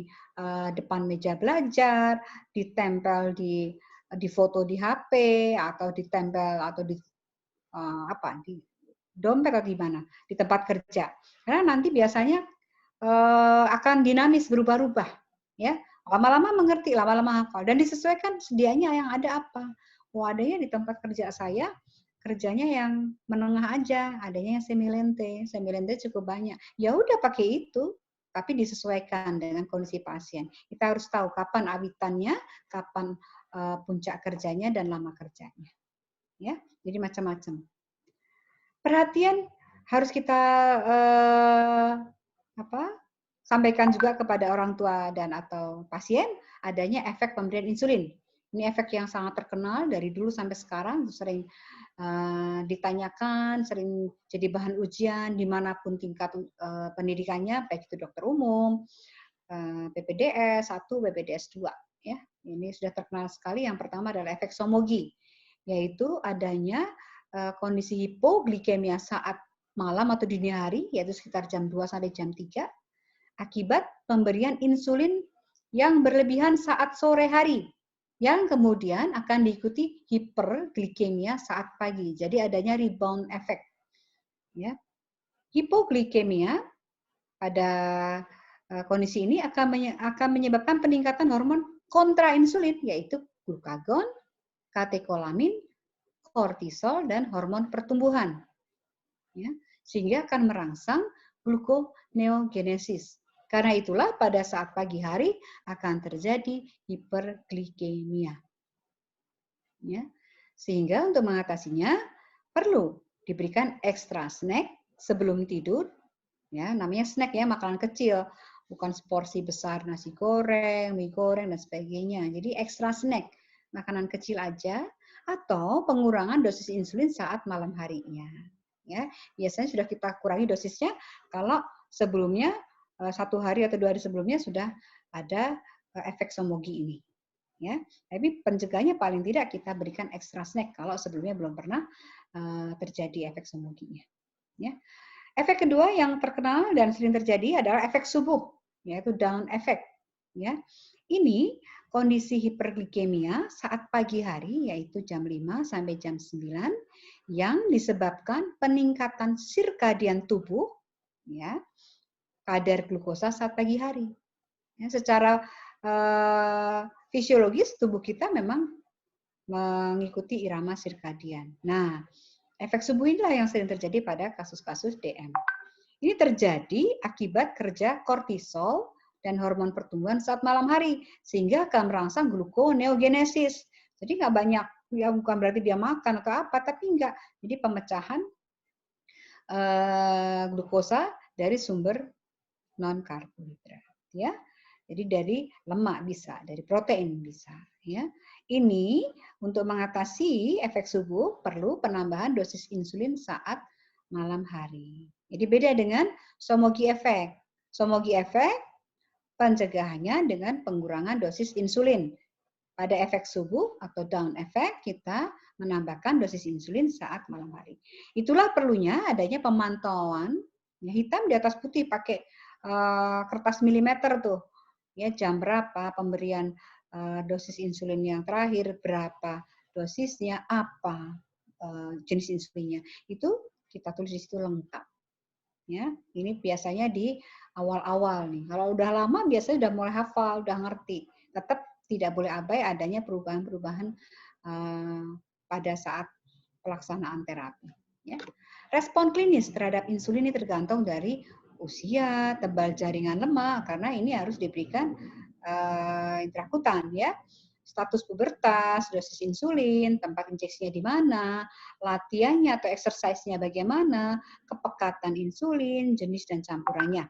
depan meja belajar, ditempel di foto di HP, atau ditempel atau di di dompet atau di mana? Di tempat kerja. Karena nanti biasanya akan dinamis berubah-ubah, ya. Lama-lama mengerti, lama-lama hafal dan disesuaikan sedianya yang ada apa. Oh, adanya di tempat kerja saya kerjanya yang menengah aja, adanya yang semilente cukup banyak. Ya udah pakai itu, tapi disesuaikan dengan kondisi pasien. Kita harus tahu kapan awitannya, kapan puncak kerjanya dan lama kerjanya. Ya, jadi macam-macam. Perhatian harus kita sampaikan juga kepada orang tua dan atau pasien adanya efek pemberian insulin. Ini efek yang sangat terkenal dari dulu sampai sekarang, sering ditanyakan, sering jadi bahan ujian dimanapun tingkat pendidikannya, baik itu dokter umum, PPDS 1, PPDS 2. Ya, ini sudah terkenal sekali. Yang pertama adalah efek Somogy, yaitu adanya kondisi hipoglikemia saat malam atau dini hari, yaitu sekitar jam 2 sampai jam 3, akibat pemberian insulin yang berlebihan saat sore hari, yang kemudian akan diikuti hiperglikemia saat pagi. Jadi adanya rebound effect. Ya. Hipoglikemia pada kondisi ini akan menyebabkan peningkatan hormon kontrainsulin, yaitu glukagon, katekolamin, kortisol, dan hormon pertumbuhan. Ya, sehingga akan merangsang gluconeogenesis. Karena itulah pada saat pagi hari akan terjadi hiperglikemia. Ya, sehingga untuk mengatasinya perlu diberikan ekstra snack sebelum tidur. Ya, namanya snack ya, makanan kecil, bukan seporsi besar nasi goreng, mie goreng dan sebagainya. Jadi ekstra snack, makanan kecil aja, atau pengurangan dosis insulin saat malam harinya. Ya, biasanya sudah kita kurangi dosisnya kalau sebelumnya 1 hari atau 2 hari sebelumnya sudah ada efek Somogy ini. Ya, tapi pencegahannya paling tidak kita berikan ekstra snack kalau sebelumnya belum pernah terjadi efek Somogy-nya. Ya. Efek kedua yang terkenal dan sering terjadi adalah efek subuh, yaitu dawn effect. Ya. Ini kondisi hiperglikemia saat pagi hari, yaitu jam 5 sampai jam 9, yang disebabkan peningkatan sirkadian tubuh, ya, kadar glukosa saat pagi hari. Ya, secara fisiologis tubuh kita memang mengikuti irama sirkadian. Nah, efek subuh inilah yang sering terjadi pada kasus-kasus DM. Ini terjadi akibat kerja kortisol dan hormon pertumbuhan saat malam hari, sehingga akan merangsang gluconeogenesis. Jadi nggak banyak, ya bukan berarti dia makan atau apa, tapi enggak. Jadi pemecahan glukosa dari sumber non karbohidrat, ya. Jadi dari lemak bisa, dari protein bisa, ya. Ini untuk mengatasi efek subuh perlu penambahan dosis insulin saat malam hari. Jadi beda dengan Somogy effect. Somogy effect pencegahannya dengan pengurangan dosis insulin. Pada efek subuh atau dawn effect kita menambahkan dosis insulin saat malam hari. Itulah perlunya adanya pemantauan, ya, hitam di atas putih pakai kertas milimeter tuh. Ya, jam berapa pemberian dosis insulin yang terakhir, berapa dosisnya, apa jenis insulinnya. Itu kita tulis di situ lengkap. Ya, ini biasanya di awal-awal nih. Kalau udah lama biasanya udah mulai hafal, udah ngerti. Tetap tidak boleh abai adanya perubahan-perubahan pada saat pelaksanaan terapi. Ya. Respon klinis terhadap insulin ini tergantung dari usia, tebal jaringan lemak, karena ini harus diberikan intrakutan, ya. status pubertas, dosis insulin, tempat injeksinya di mana, latihannya atau exercise-nya bagaimana, kepekatan insulin, jenis dan campurannya.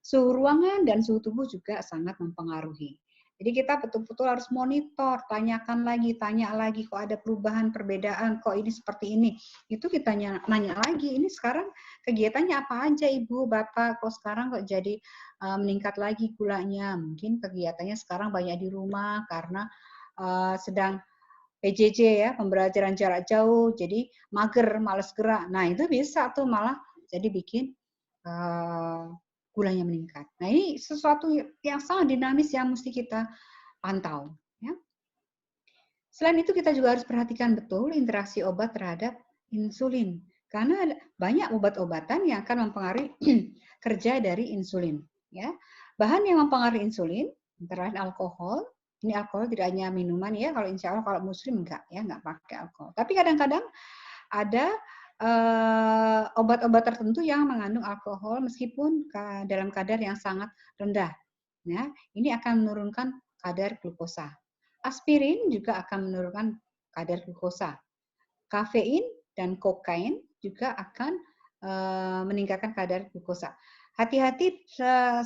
Suhu ruangan dan suhu tubuh juga sangat mempengaruhi. Jadi kita betul-betul harus monitor, tanyakan lagi, tanya lagi, kok ada perubahan, perbedaan, kok ini seperti ini. Itu kita nanya lagi, ini sekarang kegiatannya apa aja Ibu, Bapak, kok sekarang kok jadi meningkat lagi gulanya. Mungkin kegiatannya sekarang banyak di rumah karena sedang PJJ ya, pembelajaran jarak jauh, jadi mager, males gerak. Nah itu bisa tuh malah jadi bikin gulanya meningkat. Nah ini sesuatu yang sangat dinamis yang mesti kita pantau. Ya. Selain itu kita juga harus perhatikan betul interaksi obat terhadap insulin. Karena banyak obat-obatan yang akan mempengaruhi kerja dari insulin. Ya. Bahan yang mempengaruhi insulin, antara lain alkohol. Ini alkohol tidak hanya minuman ya, kalau insya Allah kalau muslim enggak ya, enggak pakai alkohol. Tapi kadang-kadang ada obat-obat tertentu yang mengandung alkohol meskipun dalam kadar yang sangat rendah. Ya, ini akan menurunkan kadar glukosa. Aspirin juga akan menurunkan kadar glukosa. Kafein dan kokain juga akan meningkatkan kadar glukosa. Hati-hati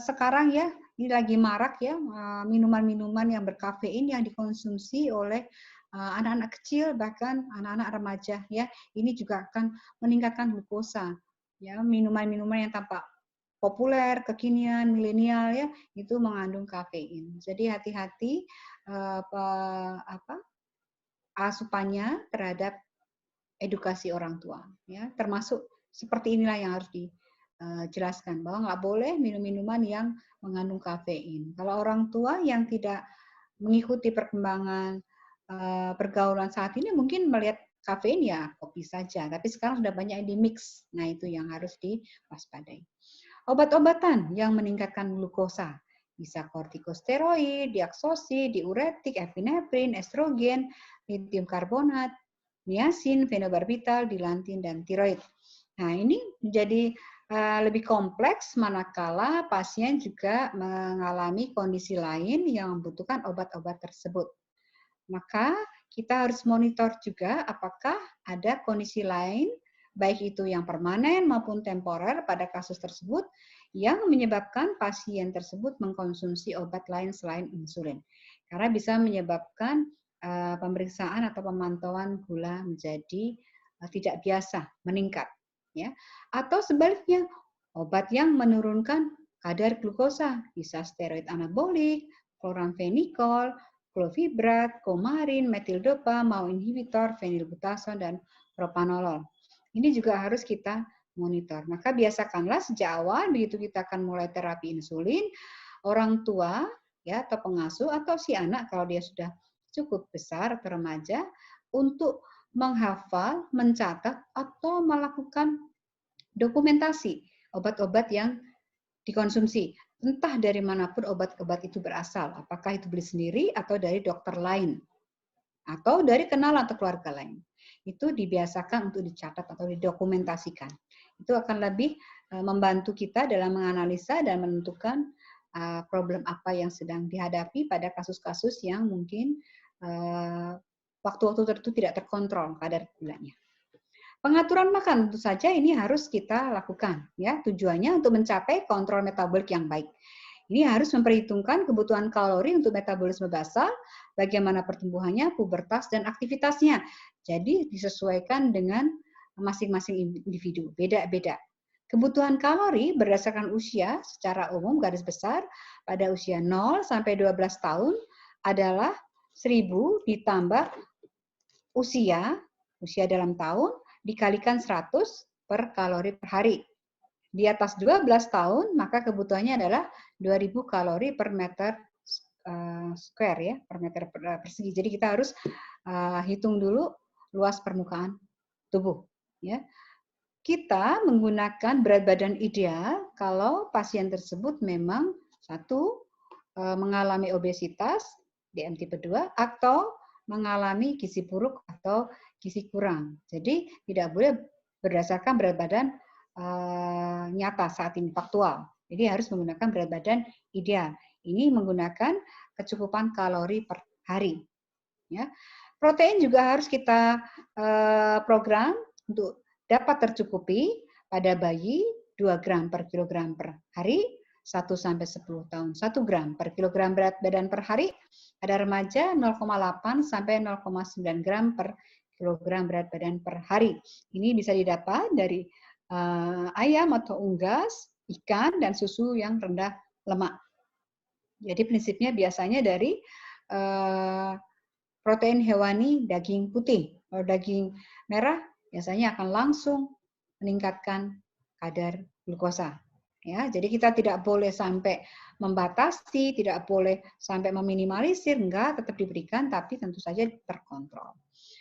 sekarang ya, ini lagi marak ya minuman-minuman yang berkafein yang dikonsumsi oleh anak-anak kecil bahkan anak-anak remaja ya, ini juga akan meningkatkan glukosa ya. Minuman-minuman yang tampak populer, kekinian, milenial ya, itu mengandung kafein. Jadi hati-hati asupannya terhadap edukasi orang tua ya, termasuk seperti inilah yang harus dijelaskan bahwa nggak boleh minum-minuman yang mengandung kafein. Kalau orang tua yang tidak mengikuti perkembangan pergaulan saat ini mungkin melihat kafein ya kopi saja, tapi sekarang sudah banyak yang di mix. Nah, itu yang harus diwaspadai. Obat-obatan yang meningkatkan glukosa bisa kortikosteroid, diaksosi, diuretik, epinefrin, estrogen, litium karbonat, niacin, fenobarbital, dilantin, dan tiroid. Nah, ini menjadi lebih kompleks manakala pasien juga mengalami kondisi lain yang membutuhkan obat-obat tersebut. Maka kita harus monitor juga apakah ada kondisi lain, baik itu yang permanen maupun temporer pada kasus tersebut, yang menyebabkan pasien tersebut mengkonsumsi obat lain selain insulin. Karena bisa menyebabkan pemeriksaan atau pemantauan gula menjadi tidak biasa, meningkat. Ya. Atau sebaliknya, obat yang menurunkan kadar glukosa, bisa steroid anabolik, chloramphenicol, clovibrat, coumarin, metildopa, MAO inhibitor, fenilbutason, dan propanolol. Ini juga harus kita monitor. Maka biasakanlah sejak awal begitu kita akan mulai terapi insulin, orang tua ya atau pengasuh atau si anak kalau dia sudah cukup besar atau remaja untuk menghafal, mencatat atau melakukan dokumentasi obat-obat yang dikonsumsi. Entah dari manapun obat-obat itu berasal, apakah itu beli sendiri atau dari dokter lain, atau dari kenalan atau keluarga lain. Itu dibiasakan untuk dicatat atau didokumentasikan. Itu akan lebih membantu kita dalam menganalisa dan menentukan problem apa yang sedang dihadapi pada kasus-kasus yang mungkin waktu-waktu tertentu tidak terkontrol kadar gulanya. Pengaturan makan tentu saja ini harus kita lakukan ya, tujuannya untuk mencapai kontrol metabolik yang baik. Ini harus memperhitungkan kebutuhan kalori untuk metabolisme basal, bagaimana pertumbuhannya, pubertas dan aktivitasnya. Jadi disesuaikan dengan masing-masing individu, beda-beda. Kebutuhan kalori berdasarkan usia secara umum garis besar pada usia 0 sampai 12 tahun adalah 1000 ditambah usia dalam tahun dikalikan 100 per kalori per hari. Di atas 12 tahun, maka kebutuhannya adalah 2000 kalori per meter square ya, per meter persegi. Jadi kita harus hitung dulu luas permukaan tubuh ya. Kita menggunakan berat badan ideal kalau pasien tersebut memang satu mengalami obesitas, DM tipe 2 atau mengalami gizi buruk atau gizi kurang. Jadi tidak boleh berdasarkan berat badan nyata saat ini, faktual. Jadi harus menggunakan berat badan ideal. Ini menggunakan kecukupan kalori per hari. Ya. Protein juga harus kita program untuk dapat tercukupi pada bayi 2 gram per kilogram per hari, 1 sampai 10 tahun 1 gram per kilogram berat badan per hari. Pada remaja 0,8 sampai 0,9 gram per kilogram berat badan per hari. Ini bisa didapat dari ayam atau unggas, ikan, dan susu yang rendah lemak. Jadi prinsipnya biasanya dari protein hewani daging putih. Kalau daging merah biasanya akan langsung meningkatkan kadar glukosa. Ya, jadi kita tidak boleh sampai membatasi, tidak boleh sampai meminimalisir, enggak, tetap diberikan, tapi tentu saja terkontrol.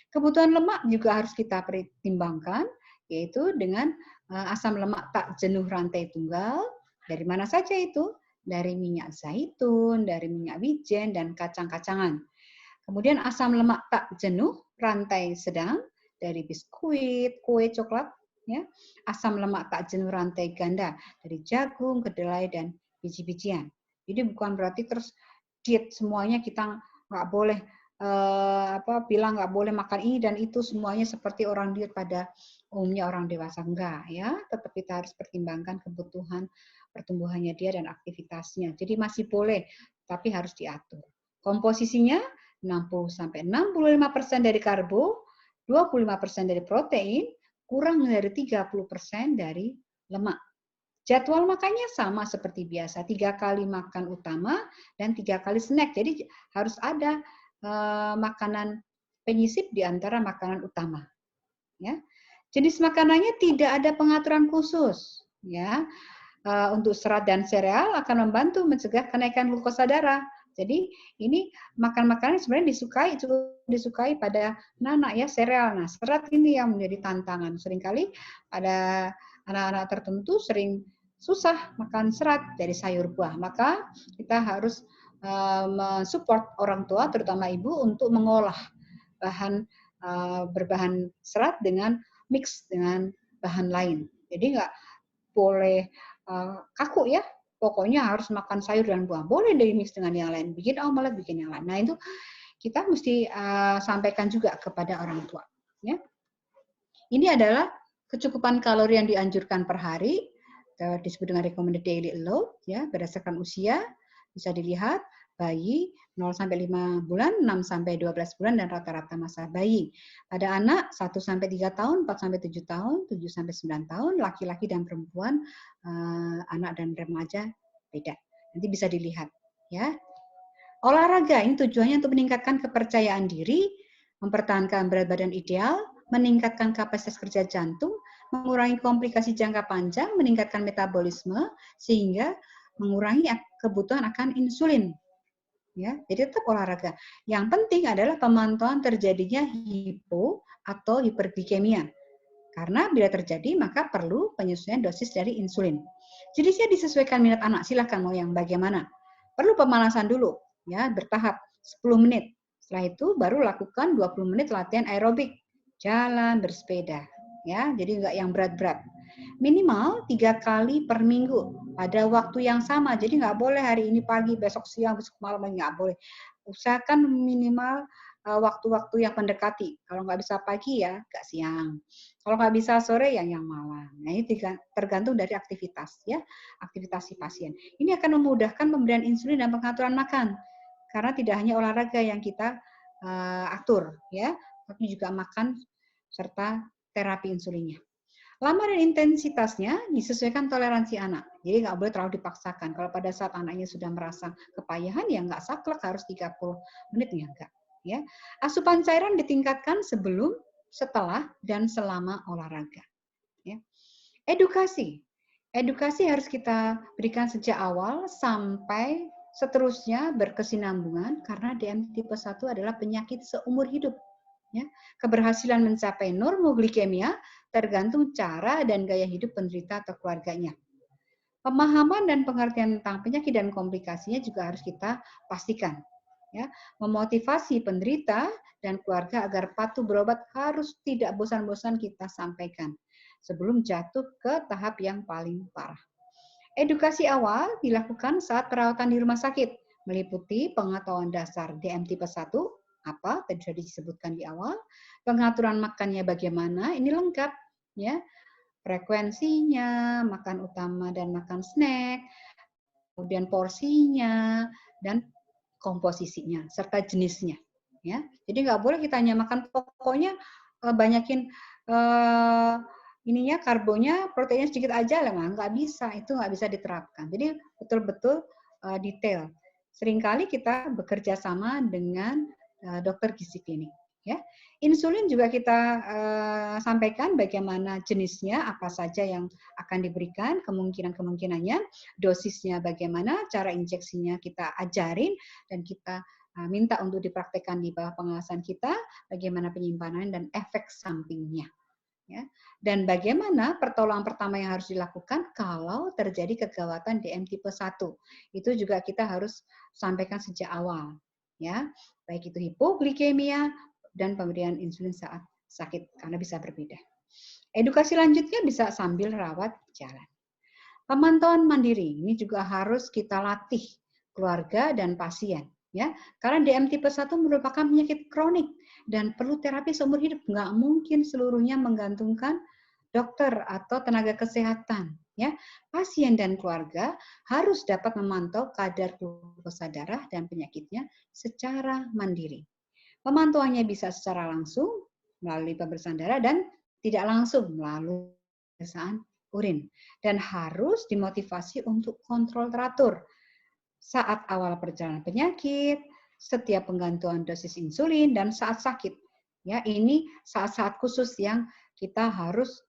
Kebutuhan lemak juga harus kita pertimbangkan, yaitu dengan asam lemak tak jenuh rantai tunggal. Dari mana saja itu? Dari minyak zaitun, dari minyak wijen, dan kacang-kacangan. Kemudian asam lemak tak jenuh rantai sedang dari biskuit, kue, coklat. Ya. Asam lemak tak jenuh rantai ganda dari jagung, kedelai, dan biji-bijian. Jadi bukan berarti terus diet semuanya kita nggak boleh bilang nggak boleh makan ini dan itu semuanya seperti orang diet pada umumnya orang dewasa. Enggak ya, tetap kita harus pertimbangkan kebutuhan pertumbuhannya dia dan aktivitasnya. Jadi masih boleh, tapi harus diatur. Komposisinya 60-65% dari karbo, 25% dari protein, kurang dari 30% dari lemak. Jadwal makannya sama seperti biasa, 3 kali makan utama dan 3 kali snack. Jadi harus ada makanan penyisip di antara makanan utama. Ya. Jenis makanannya tidak ada pengaturan khusus. Ya. Untuk serat dan sereal akan membantu mencegah kenaikan glukosa darah. Jadi ini makan-makanan sebenarnya disukai pada anak-anak ya, sereal. Nah, serat ini yang menjadi tantangan. Seringkali ada anak-anak tertentu sering susah makan serat dari sayur buah. Maka kita harus mensupport orang tua, terutama ibu, untuk mengolah bahan berbahan serat dengan mix dengan bahan lain. Jadi nggak boleh kaku ya. Pokoknya harus makan sayur dan buah. Boleh di mix dengan yang lain. Bikin omelet, bikin yang lain. Nah itu kita mesti sampaikan juga kepada orang tua. Ya. Ini adalah kecukupan kalori yang dianjurkan per hari. Disebut dengan recommended daily load. Ya, berdasarkan usia. Bisa dilihat bayi 0-5 bulan, 6-12 bulan, dan rata-rata masa bayi. Pada anak 1-3 tahun, 4-7 tahun, 7-9 tahun, laki-laki dan perempuan, anak dan remaja beda. Nanti bisa dilihat. Ya. Olahraga ini tujuannya untuk meningkatkan kepercayaan diri, mempertahankan berat badan ideal, meningkatkan kapasitas kerja jantung, mengurangi komplikasi jangka panjang, meningkatkan metabolisme, sehingga mengurangi kebutuhan akan insulin. Ya, jadi tetap olahraga. Yang penting adalah pemantauan terjadinya hipo atau hiperglikemia. Karena bila terjadi, maka perlu penyesuaian dosis dari insulin. Jenisnya disesuaikan minat anak. Silakan mau yang bagaimana. Perlu pemanasan dulu, ya, bertahap 10 menit. Setelah itu baru lakukan 20 menit latihan aerobik. Jalan, bersepeda. Ya, jadi enggak yang berat-berat. Minimal 3 kali per minggu pada waktu yang sama. Jadi nggak boleh hari ini pagi, besok siang, besok malam, nggak boleh. Usahakan minimal waktu-waktu yang mendekati. Kalau nggak bisa pagi ya nggak siang. Kalau nggak bisa sore yang malam. Nah ini tergantung dari aktivitas ya, aktivitas si pasien. Ini akan memudahkan pemberian insulin dan pengaturan makan. Karena tidak hanya olahraga yang kita atur ya, tapi juga makan serta terapi insulinnya. Lama dan intensitasnya disesuaikan toleransi anak. Jadi nggak boleh terlalu dipaksakan. Kalau pada saat anaknya sudah merasa kepayahan, ya nggak saklek, harus 30 menit, ya enggak. Ya. Asupan cairan ditingkatkan sebelum, setelah, dan selama olahraga. Ya. Edukasi. Edukasi harus kita berikan sejak awal sampai seterusnya berkesinambungan, karena DM tipe 1 adalah penyakit seumur hidup. Ya. Keberhasilan mencapai normoglikemia tergantung cara dan gaya hidup penderita atau keluarganya. Pemahaman dan pengertian tentang penyakit dan komplikasinya juga harus kita pastikan. Ya, memotivasi penderita dan keluarga agar patuh berobat harus tidak bosan-bosan kita sampaikan sebelum jatuh ke tahap yang paling parah. Edukasi awal dilakukan saat perawatan di rumah sakit, meliputi pengetahuan dasar DM tipe 1, apa, tadi sudah disebutkan di awal. Pengaturan makannya bagaimana, ini lengkap ya. Frekuensinya, makan utama dan makan snack, kemudian porsinya, dan komposisinya, serta jenisnya. Ya, jadi nggak boleh kita hanya makan pokoknya banyakin ininya karbonya, proteinnya sedikit aja lah, nggak bisa, itu nggak bisa diterapkan. Jadi betul-betul detail. Seringkali kita bekerja sama dengan dokter gizi klinik. Ya, insulin juga kita sampaikan bagaimana jenisnya, apa saja yang akan diberikan, kemungkinannya, dosisnya bagaimana, cara injeksinya kita ajarin dan kita minta untuk dipraktekkan di bawah pengawasan kita, bagaimana penyimpanan dan efek sampingnya. Ya. Dan bagaimana pertolongan pertama yang harus dilakukan kalau terjadi kegawatan DM tipe 1. Itu juga kita harus sampaikan sejak awal. Ya, baik itu hipoglikemia dan pemberian insulin saat sakit, karena bisa berbeda. Edukasi lanjutnya bisa sambil rawat jalan. Pemantauan mandiri, ini juga harus kita latih keluarga dan pasien. Ya, karena DM tipe 1 merupakan penyakit kronik dan perlu terapi seumur hidup. Nggak mungkin seluruhnya menggantungkan dokter atau tenaga kesehatan. Ya, pasien dan keluarga harus dapat memantau kadar glukosa darah dan penyakitnya secara mandiri. Pemantauannya bisa secara langsung melalui pemeriksaan darah dan tidak langsung melalui pemeriksaan urin. Dan harus dimotivasi untuk kontrol teratur saat awal perjalanan penyakit, setiap penggantian dosis insulin, dan saat sakit. Ya, ini saat-saat khusus yang kita harus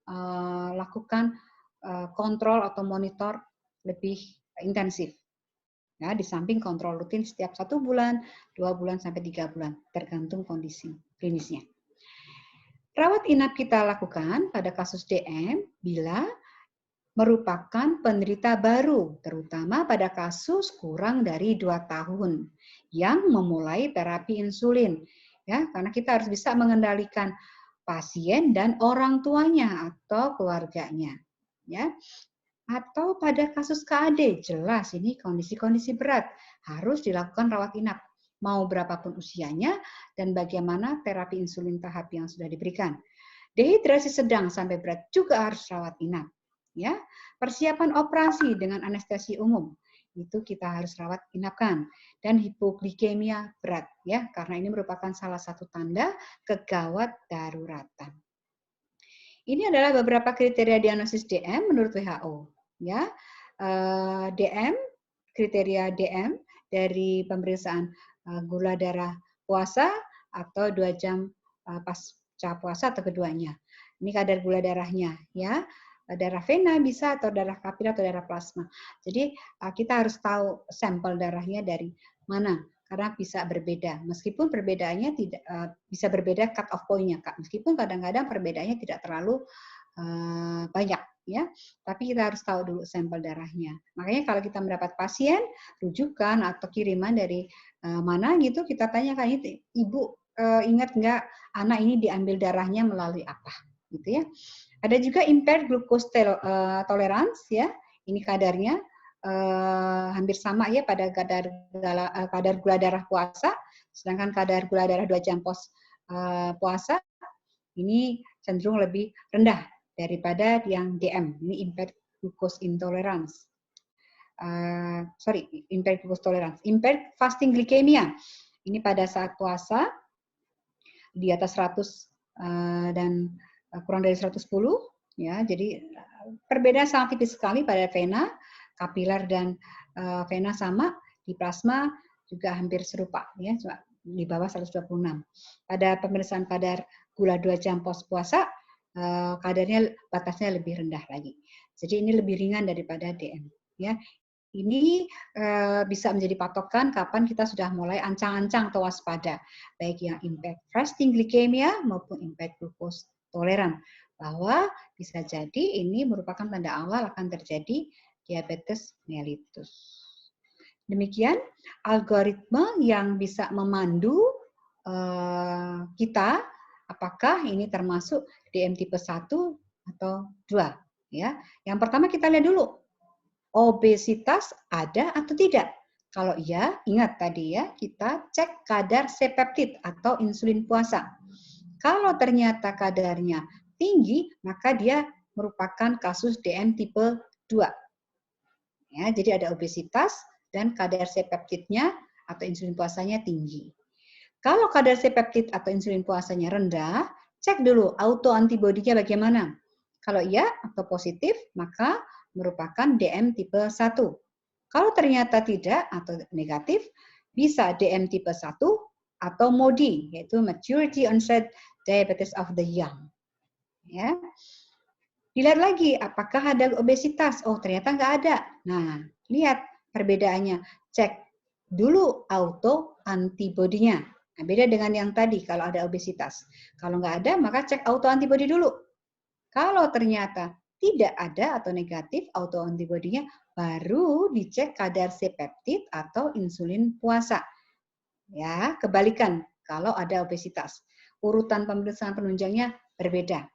lakukan kontrol atau monitor lebih intensif. Ya, di samping kontrol rutin setiap 1 bulan, 2 bulan, sampai 3 bulan, tergantung kondisi klinisnya. Rawat inap kita lakukan pada kasus DM bila merupakan penderita baru, terutama pada kasus kurang dari 2 tahun yang memulai terapi insulin. Ya, karena kita harus bisa mengendalikan pasien dan orang tuanya atau keluarganya. Ya. Atau pada kasus KAD, jelas ini kondisi-kondisi berat, harus dilakukan rawat inap, mau berapapun usianya dan bagaimana terapi insulin tahap yang sudah diberikan. Dehidrasi sedang sampai berat juga harus rawat inap. Ya, persiapan operasi dengan anestesi umum itu kita harus rawat inapkan, dan hipoglikemia berat ya, karena ini merupakan salah satu tanda kegawat daruratan. Ini adalah beberapa kriteria diagnosis DM menurut WHO ya. DM, kriteria DM dari pemeriksaan gula darah puasa atau 2 jam pasca puasa atau keduanya. Ini kadar gula darahnya ya. Darah vena bisa, atau darah kapiler atau darah plasma. Jadi kita harus tahu sampel darahnya dari mana, karena bisa berbeda. Meskipun perbedaannya tidak bisa berbeda cut off point-nya, meskipun kadang-kadang perbedaannya tidak terlalu banyak ya. Tapi kita harus tahu dulu sampel darahnya. Makanya kalau kita mendapat pasien rujukan atau kiriman dari mana gitu, kita tanyakan, Ibu ingat nggak anak ini diambil darahnya melalui apa, gitu ya. Ada juga impaired glucose tolerance ya. Ini kadarnya hampir sama ya pada kadar gula darah puasa, sedangkan kadar gula darah 2 jam pos puasa ini cenderung lebih rendah daripada yang DM. Ini impaired glucose intolerance. Impaired glucose tolerance. Impaired fasting glycemia. Ini pada saat puasa di atas 100 dan kurang dari 110 ya. Jadi perbedaan sangat tipis sekali pada vena, kapiler dan vena sama, di plasma juga hampir serupa ya, di bawah 126. Pada pemeriksaan kadar gula 2 jam pos puasa kadarnya batasnya lebih rendah lagi. Jadi ini lebih ringan daripada DM ya. Ini bisa menjadi patokan kapan kita sudah mulai ancang-ancang atau waspada, baik yang impaired fasting glycemia maupun impaired glucose toleran, bahwa bisa jadi ini merupakan tanda awal akan terjadi diabetes mellitus. Demikian algoritma yang bisa memandu kita apakah ini termasuk DM tipe 1 atau 2 ya. Yang pertama kita lihat dulu obesitas ada atau tidak. Kalau iya, ingat tadi ya, kita cek kadar C-peptid atau insulin puasa. Kalau ternyata kadarnya tinggi, maka dia merupakan kasus DM tipe 2. Ya, jadi ada obesitas dan kadar C-peptidnya atau insulin puasanya tinggi. Kalau kadar C-peptid atau insulin puasanya rendah, cek dulu autoantibodinya bagaimana. Kalau iya atau positif, maka merupakan DM tipe 1. Kalau ternyata tidak atau negatif, bisa DM tipe 1 atau MODY, yaitu Maturity Onset Diabetes of the Young. Ya. Dilihat lagi, apakah ada obesitas? Oh, ternyata nggak ada. Nah, lihat perbedaannya. Cek dulu autoantibodinya. Nah, beda dengan yang tadi kalau ada obesitas. Kalau nggak ada, maka cek autoantibody dulu. Kalau ternyata tidak ada atau negatif autoantibodinya, baru dicek kadar C-peptid atau insulin puasa. Ya, kebalikan kalau ada obesitas. Urutan pemeriksaan penunjangnya berbeda.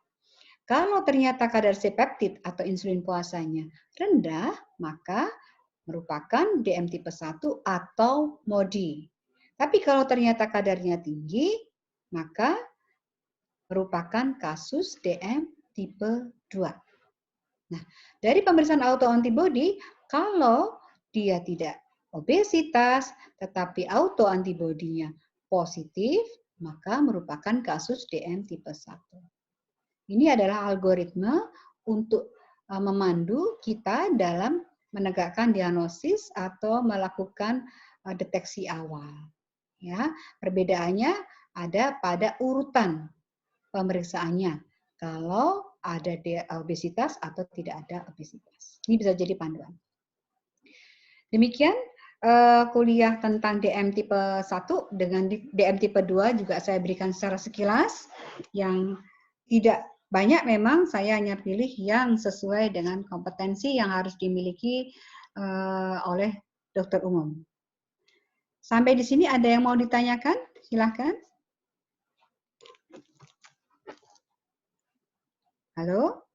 Kalau ternyata kadar C-peptid atau insulin puasanya rendah, maka merupakan DM tipe 1 atau MODY. Tapi kalau ternyata kadarnya tinggi, maka merupakan kasus DM tipe 2. Nah, dari pemeriksaan autoantibody, kalau dia tidak obesitas, tetapi autoantibodinya positif, maka merupakan kasus DM tipe 1. Ini adalah algoritma untuk memandu kita dalam menegakkan diagnosis atau melakukan deteksi awal. Ya, perbedaannya ada pada urutan pemeriksaannya. Kalau ada obesitas atau tidak ada obesitas. Ini bisa jadi panduan. Demikian kuliah tentang DM tipe 1 dengan DM tipe 2 juga saya berikan secara sekilas. Yang tidak banyak memang, saya hanya pilih yang sesuai dengan kompetensi yang harus dimiliki oleh dokter umum. Sampai di sini ada yang mau ditanyakan? Silahkan. Halo?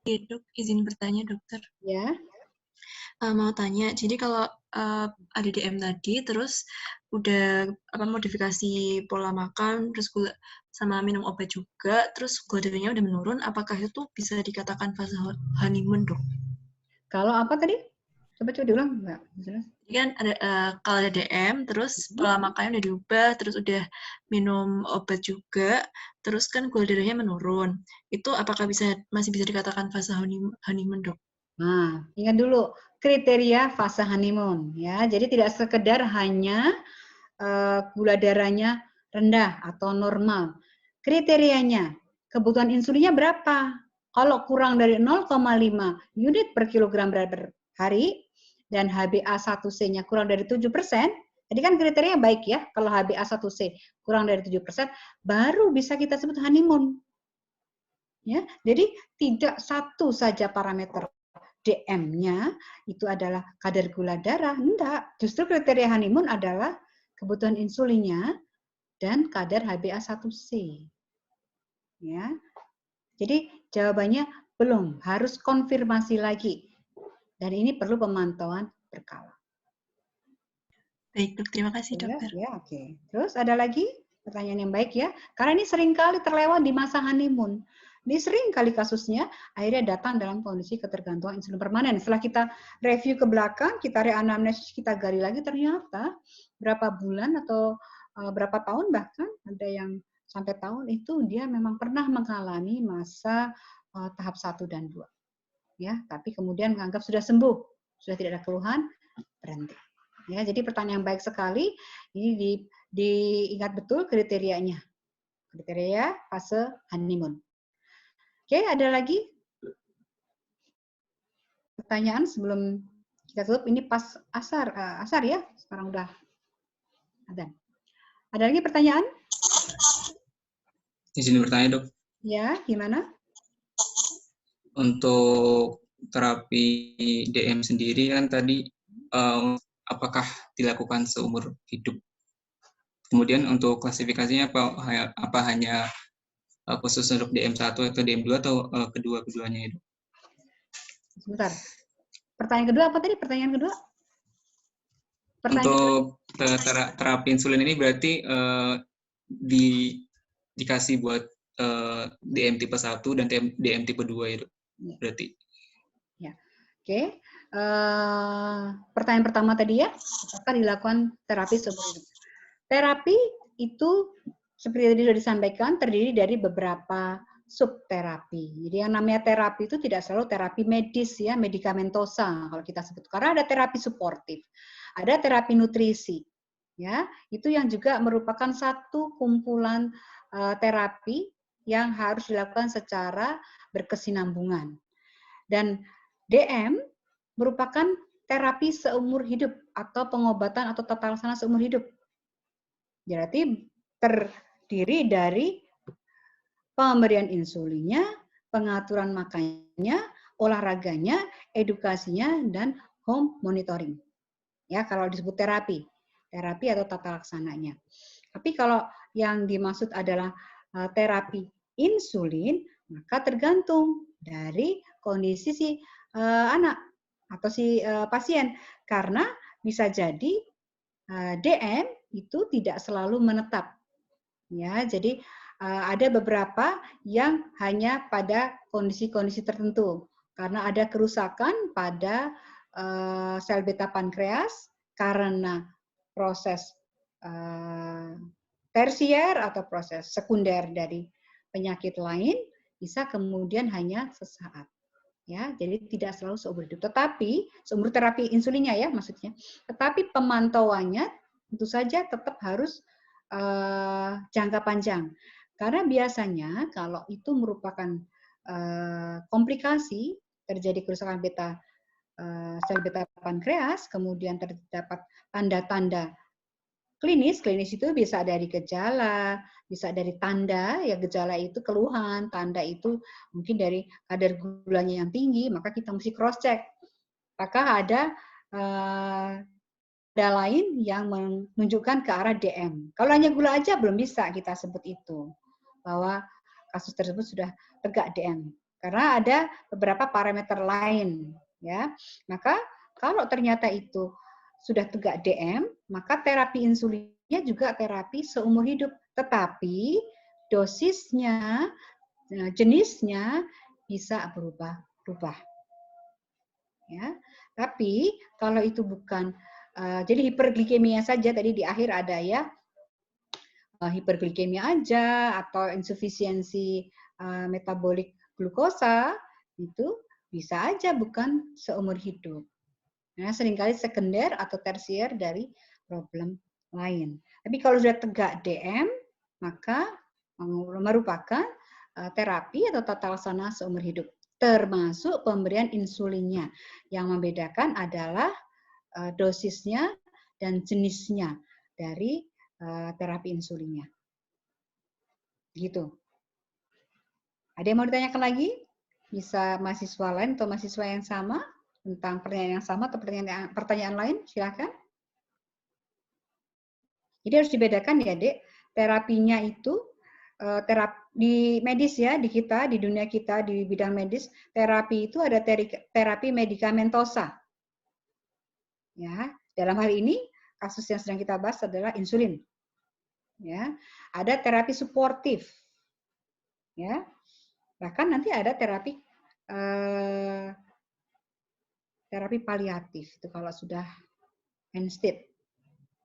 Ya, Dok, izin bertanya, dokter. Ya. Mau tanya, jadi kalau ada DM tadi, terus udah modifikasi pola makan, terus gula sama minum obat juga, terus gula darahnya udah menurun, apakah itu bisa dikatakan fase honeymoon, Dok? Kalau apa tadi? Coba diulang, enggak jelas. Jadi kan ada kalau ada DM, terus pola makannya udah diubah, terus udah minum obat juga, terus kan gula darahnya menurun. Itu apakah masih bisa dikatakan fase honeymoon, Dok? Nah, ingat dulu kriteria fase honeymoon ya. Jadi tidak sekedar hanya gula darahnya rendah atau normal. Kriterianya, kebutuhan insulinnya berapa? Kalau kurang dari 0,5 unit per kilogram berat per hari dan HbA1c-nya kurang dari 7%, jadi kan kriterianya baik ya, kalau HbA1c kurang dari 7%, baru bisa kita sebut honeymoon. Ya, jadi tidak satu saja parameter DM-nya itu adalah kadar gula darah, enggak. Justru kriteria honeymoon adalah kebutuhan insulinnya dan kadar HbA1c. Ya. Jadi jawabannya belum, harus konfirmasi lagi. Dan ini perlu pemantauan berkala. Baik, Dok. Terima kasih, Dokter. Ya, oke. Terus ada lagi pertanyaan yang baik ya. Karena ini seringkali terlewat di masa honeymoon. Ini sering kali kasusnya akhirnya datang dalam kondisi ketergantungan insulin permanen. Setelah kita review ke belakang, kita reanamnesis, kita gali lagi, ternyata berapa bulan atau berapa tahun bahkan ada yang sampai tahun itu dia memang pernah mengalami masa tahap 1 dan 2. Ya, tapi kemudian menganggap sudah sembuh, sudah tidak ada keluhan, berhenti. Ya, jadi pertanyaan baik sekali. Ini diingat betul kriterianya. Kriteria fase honeymoon. Oke, ada lagi pertanyaan sebelum kita tutup? Ini pas asar ya, sekarang udah adzan. Ada lagi pertanyaan? Izin bertanya, Dok. Ya, gimana? Untuk terapi DM sendiri kan tadi apakah dilakukan seumur hidup? Kemudian untuk klasifikasinya apa hanya khusus untuk DM1 atau DM2 atau kedua-keduanya itu? Sebentar. Pertanyaan kedua apa tadi? Pertanyaan kedua? Untuk terapi insulin ini berarti dikasih buat DM tipe 1 dan DM tipe 2 itu berarti. Ya. Oke. Pertanyaan pertama tadi ya, apakah dilakukan terapi seumur hidup? Terapi itu seperti tadi sudah disampaikan terdiri dari beberapa subterapi. Jadi yang namanya terapi itu tidak selalu terapi medis ya, medikamentosa kalau kita sebut. Karena ada terapi suportif, ada terapi nutrisi. Ya, itu yang juga merupakan satu kumpulan terapi yang harus dilakukan secara berkesinambungan. Dan DM merupakan terapi seumur hidup atau pengobatan atau tata laksana seumur hidup. Jadi terdiri dari pemberian insulinnya, pengaturan makannya, olahraganya, edukasinya, dan home monitoring. Ya, kalau disebut terapi atau tata laksananya. Tapi kalau yang dimaksud adalah terapi insulin, maka tergantung dari kondisi si anak atau si pasien. Karena bisa jadi DM itu tidak selalu menetap. Ya, jadi ada beberapa yang hanya pada kondisi-kondisi tertentu. Karena ada kerusakan pada sel beta pankreas karena proses tersier atau proses sekunder dari penyakit lain, bisa kemudian hanya sesaat. Ya, jadi tidak selalu seumur hidup. Tetapi seumur terapi insulinnya ya maksudnya. Tetapi pemantauannya tentu saja tetap harus jangka panjang. Karena biasanya kalau itu merupakan komplikasi terjadi kerusakan sel beta pankreas, kemudian terdapat tanda-tanda klinis itu bisa dari gejala, bisa dari tanda, ya gejala itu keluhan, tanda itu mungkin dari kadar gulanya yang tinggi, maka kita mesti cross check. Apakah ada lain yang menunjukkan ke arah DM. Kalau hanya gula aja belum bisa kita sebut itu, bahwa kasus tersebut sudah tegak DM. Karena ada beberapa parameter lain, ya. Maka kalau ternyata itu sudah tegak DM, maka terapi insulinnya juga terapi seumur hidup. Tetapi dosisnya, jenisnya bisa berubah-ubah. Ya. Tapi kalau itu bukan, jadi hiperglikemia saja, tadi di akhir ada ya, hiperglikemia aja, atau insufisiensi metabolik glukosa, itu bisa aja bukan seumur hidup. Nah, seringkali sekunder atau tersier dari problem lain. Tapi kalau sudah tegak DM, maka merupakan terapi atau tata laksana seumur hidup, termasuk pemberian insulinnya. Yang membedakan adalah dosisnya dan jenisnya dari terapi insulinnya. Gitu. Ada yang mau ditanyakan lagi? Bisa mahasiswa lain atau mahasiswa yang sama? Tentang pertanyaan yang sama atau pertanyaan lain, silakan. Jadi harus dibedakan ya, Dek. Terapinya itu di medis ya, di kita, di dunia kita, di bidang medis, terapi itu ada terapi medikamentosa. Ya, dalam hal ini kasus yang sedang kita bahas adalah insulin. Ya, ada terapi suportif. Ya. Bahkan nanti ada terapi paliatif itu kalau sudah end state.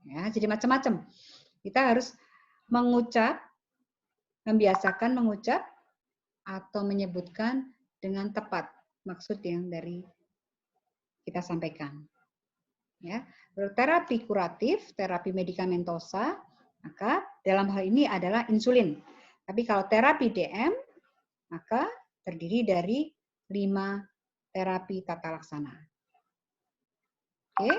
Ya, jadi macam-macam. Kita harus membiasakan mengucap atau menyebutkan dengan tepat maksud yang dari kita sampaikan. Ya, terapi kuratif, terapi medikamentosa, maka dalam hal ini adalah insulin. Tapi kalau terapi DM, maka terdiri dari 5 terapi tata laksana. Oke.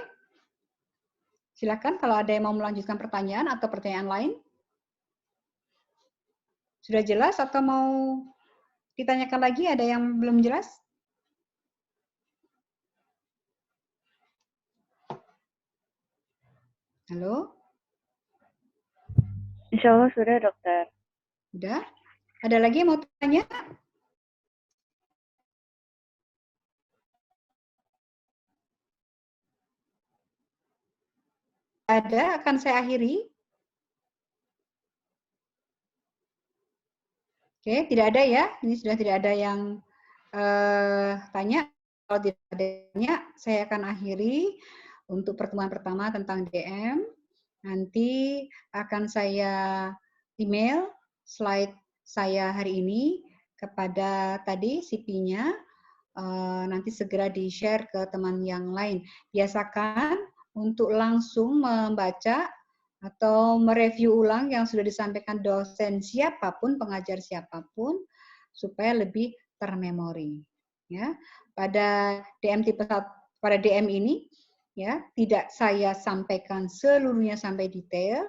Silakan kalau ada yang mau melanjutkan pertanyaan atau pertanyaan lain. Sudah jelas atau mau ditanyakan lagi? Ada yang belum jelas? Halo? Insya Allah sudah, dokter. Sudah? Ada lagi yang mau tanya? ada, akan saya akhiri. Oke, tidak ada ya. Ini sudah tidak ada yang tanya. Kalau tidak adanya, saya akan akhiri untuk pertemuan pertama tentang DM. Nanti akan saya email slide saya hari ini kepada tadi CP-nya. Nanti segera di-share ke teman yang lain. Biasakan untuk langsung membaca atau mereview ulang yang sudah disampaikan dosen siapapun, pengajar siapapun, supaya lebih termemori. Ya, pada DM tipe 1, pada DM ini, ya tidak saya sampaikan seluruhnya sampai detail,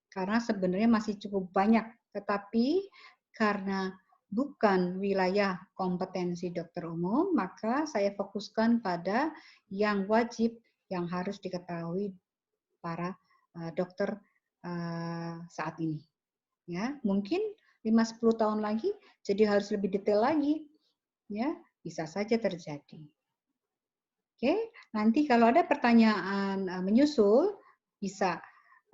karena sebenarnya masih cukup banyak. Tetapi karena bukan wilayah kompetensi dokter umum, maka saya fokuskan pada yang wajib, yang harus diketahui para dokter saat ini. Ya, mungkin 5-10 tahun lagi jadi harus lebih detail lagi. Ya, bisa saja terjadi. Oke, nanti kalau ada pertanyaan menyusul bisa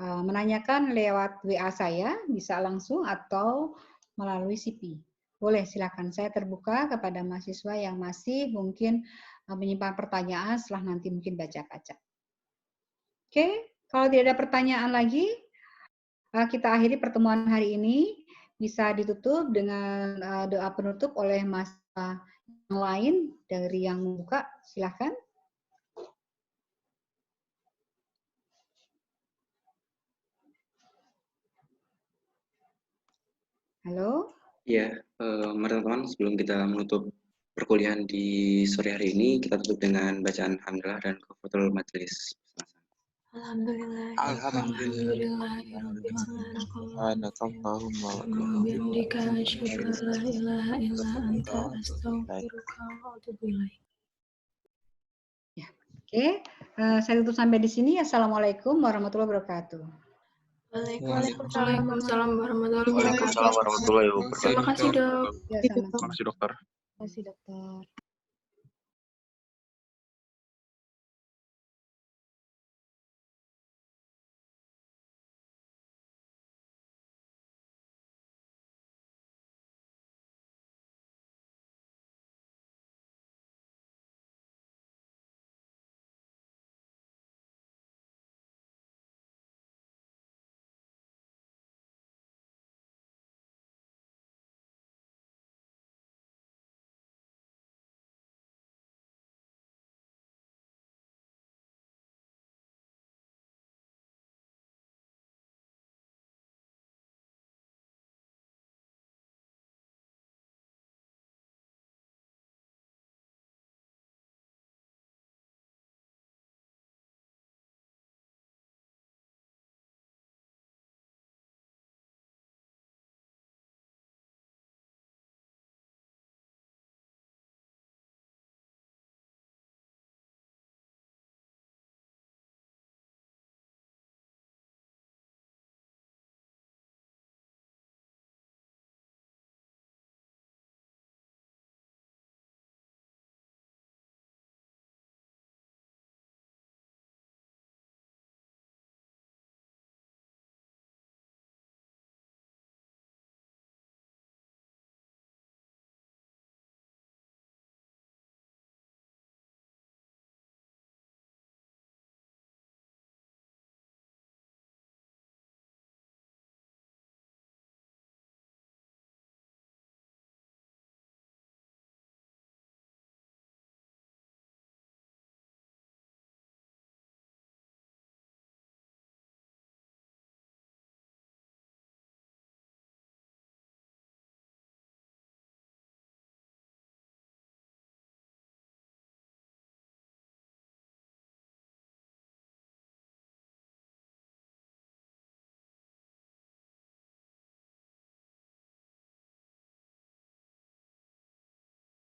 menanyakan lewat WA saya, bisa langsung atau melalui CP. Boleh, silakan. Saya terbuka kepada mahasiswa yang masih mungkin menyimpan pertanyaan setelah nanti mungkin baca-baca. Oke, kalau tidak ada pertanyaan lagi, kita akhiri pertemuan hari ini. Bisa ditutup dengan doa penutup oleh Mas yang lain dari yang membuka. Silakan. Halo. Ya, mari teman-teman, sebelum kita menutup perkuliahan di sore hari ini, kita tutup dengan bacaan hamdalah dan kafatul majelis. Alhamdulillah. Alhamdulillah. Subhanakallahumma wa bihamdika asyhadu an la ilaha illa anta astaghfiruka wa atubu ilaik. Ya, oke. Saya tutup sampai di sini. Assalamualaikum warahmatullahi wabarakatuh. Waalaikumsalam warahmatullahi wabarakatuh. Waalaikumsalam warahmatullahi wabarakatuh. Terima kasih, Dok. Ya, sama-sama. Terima kasih dokter. Terima kasih, dokter.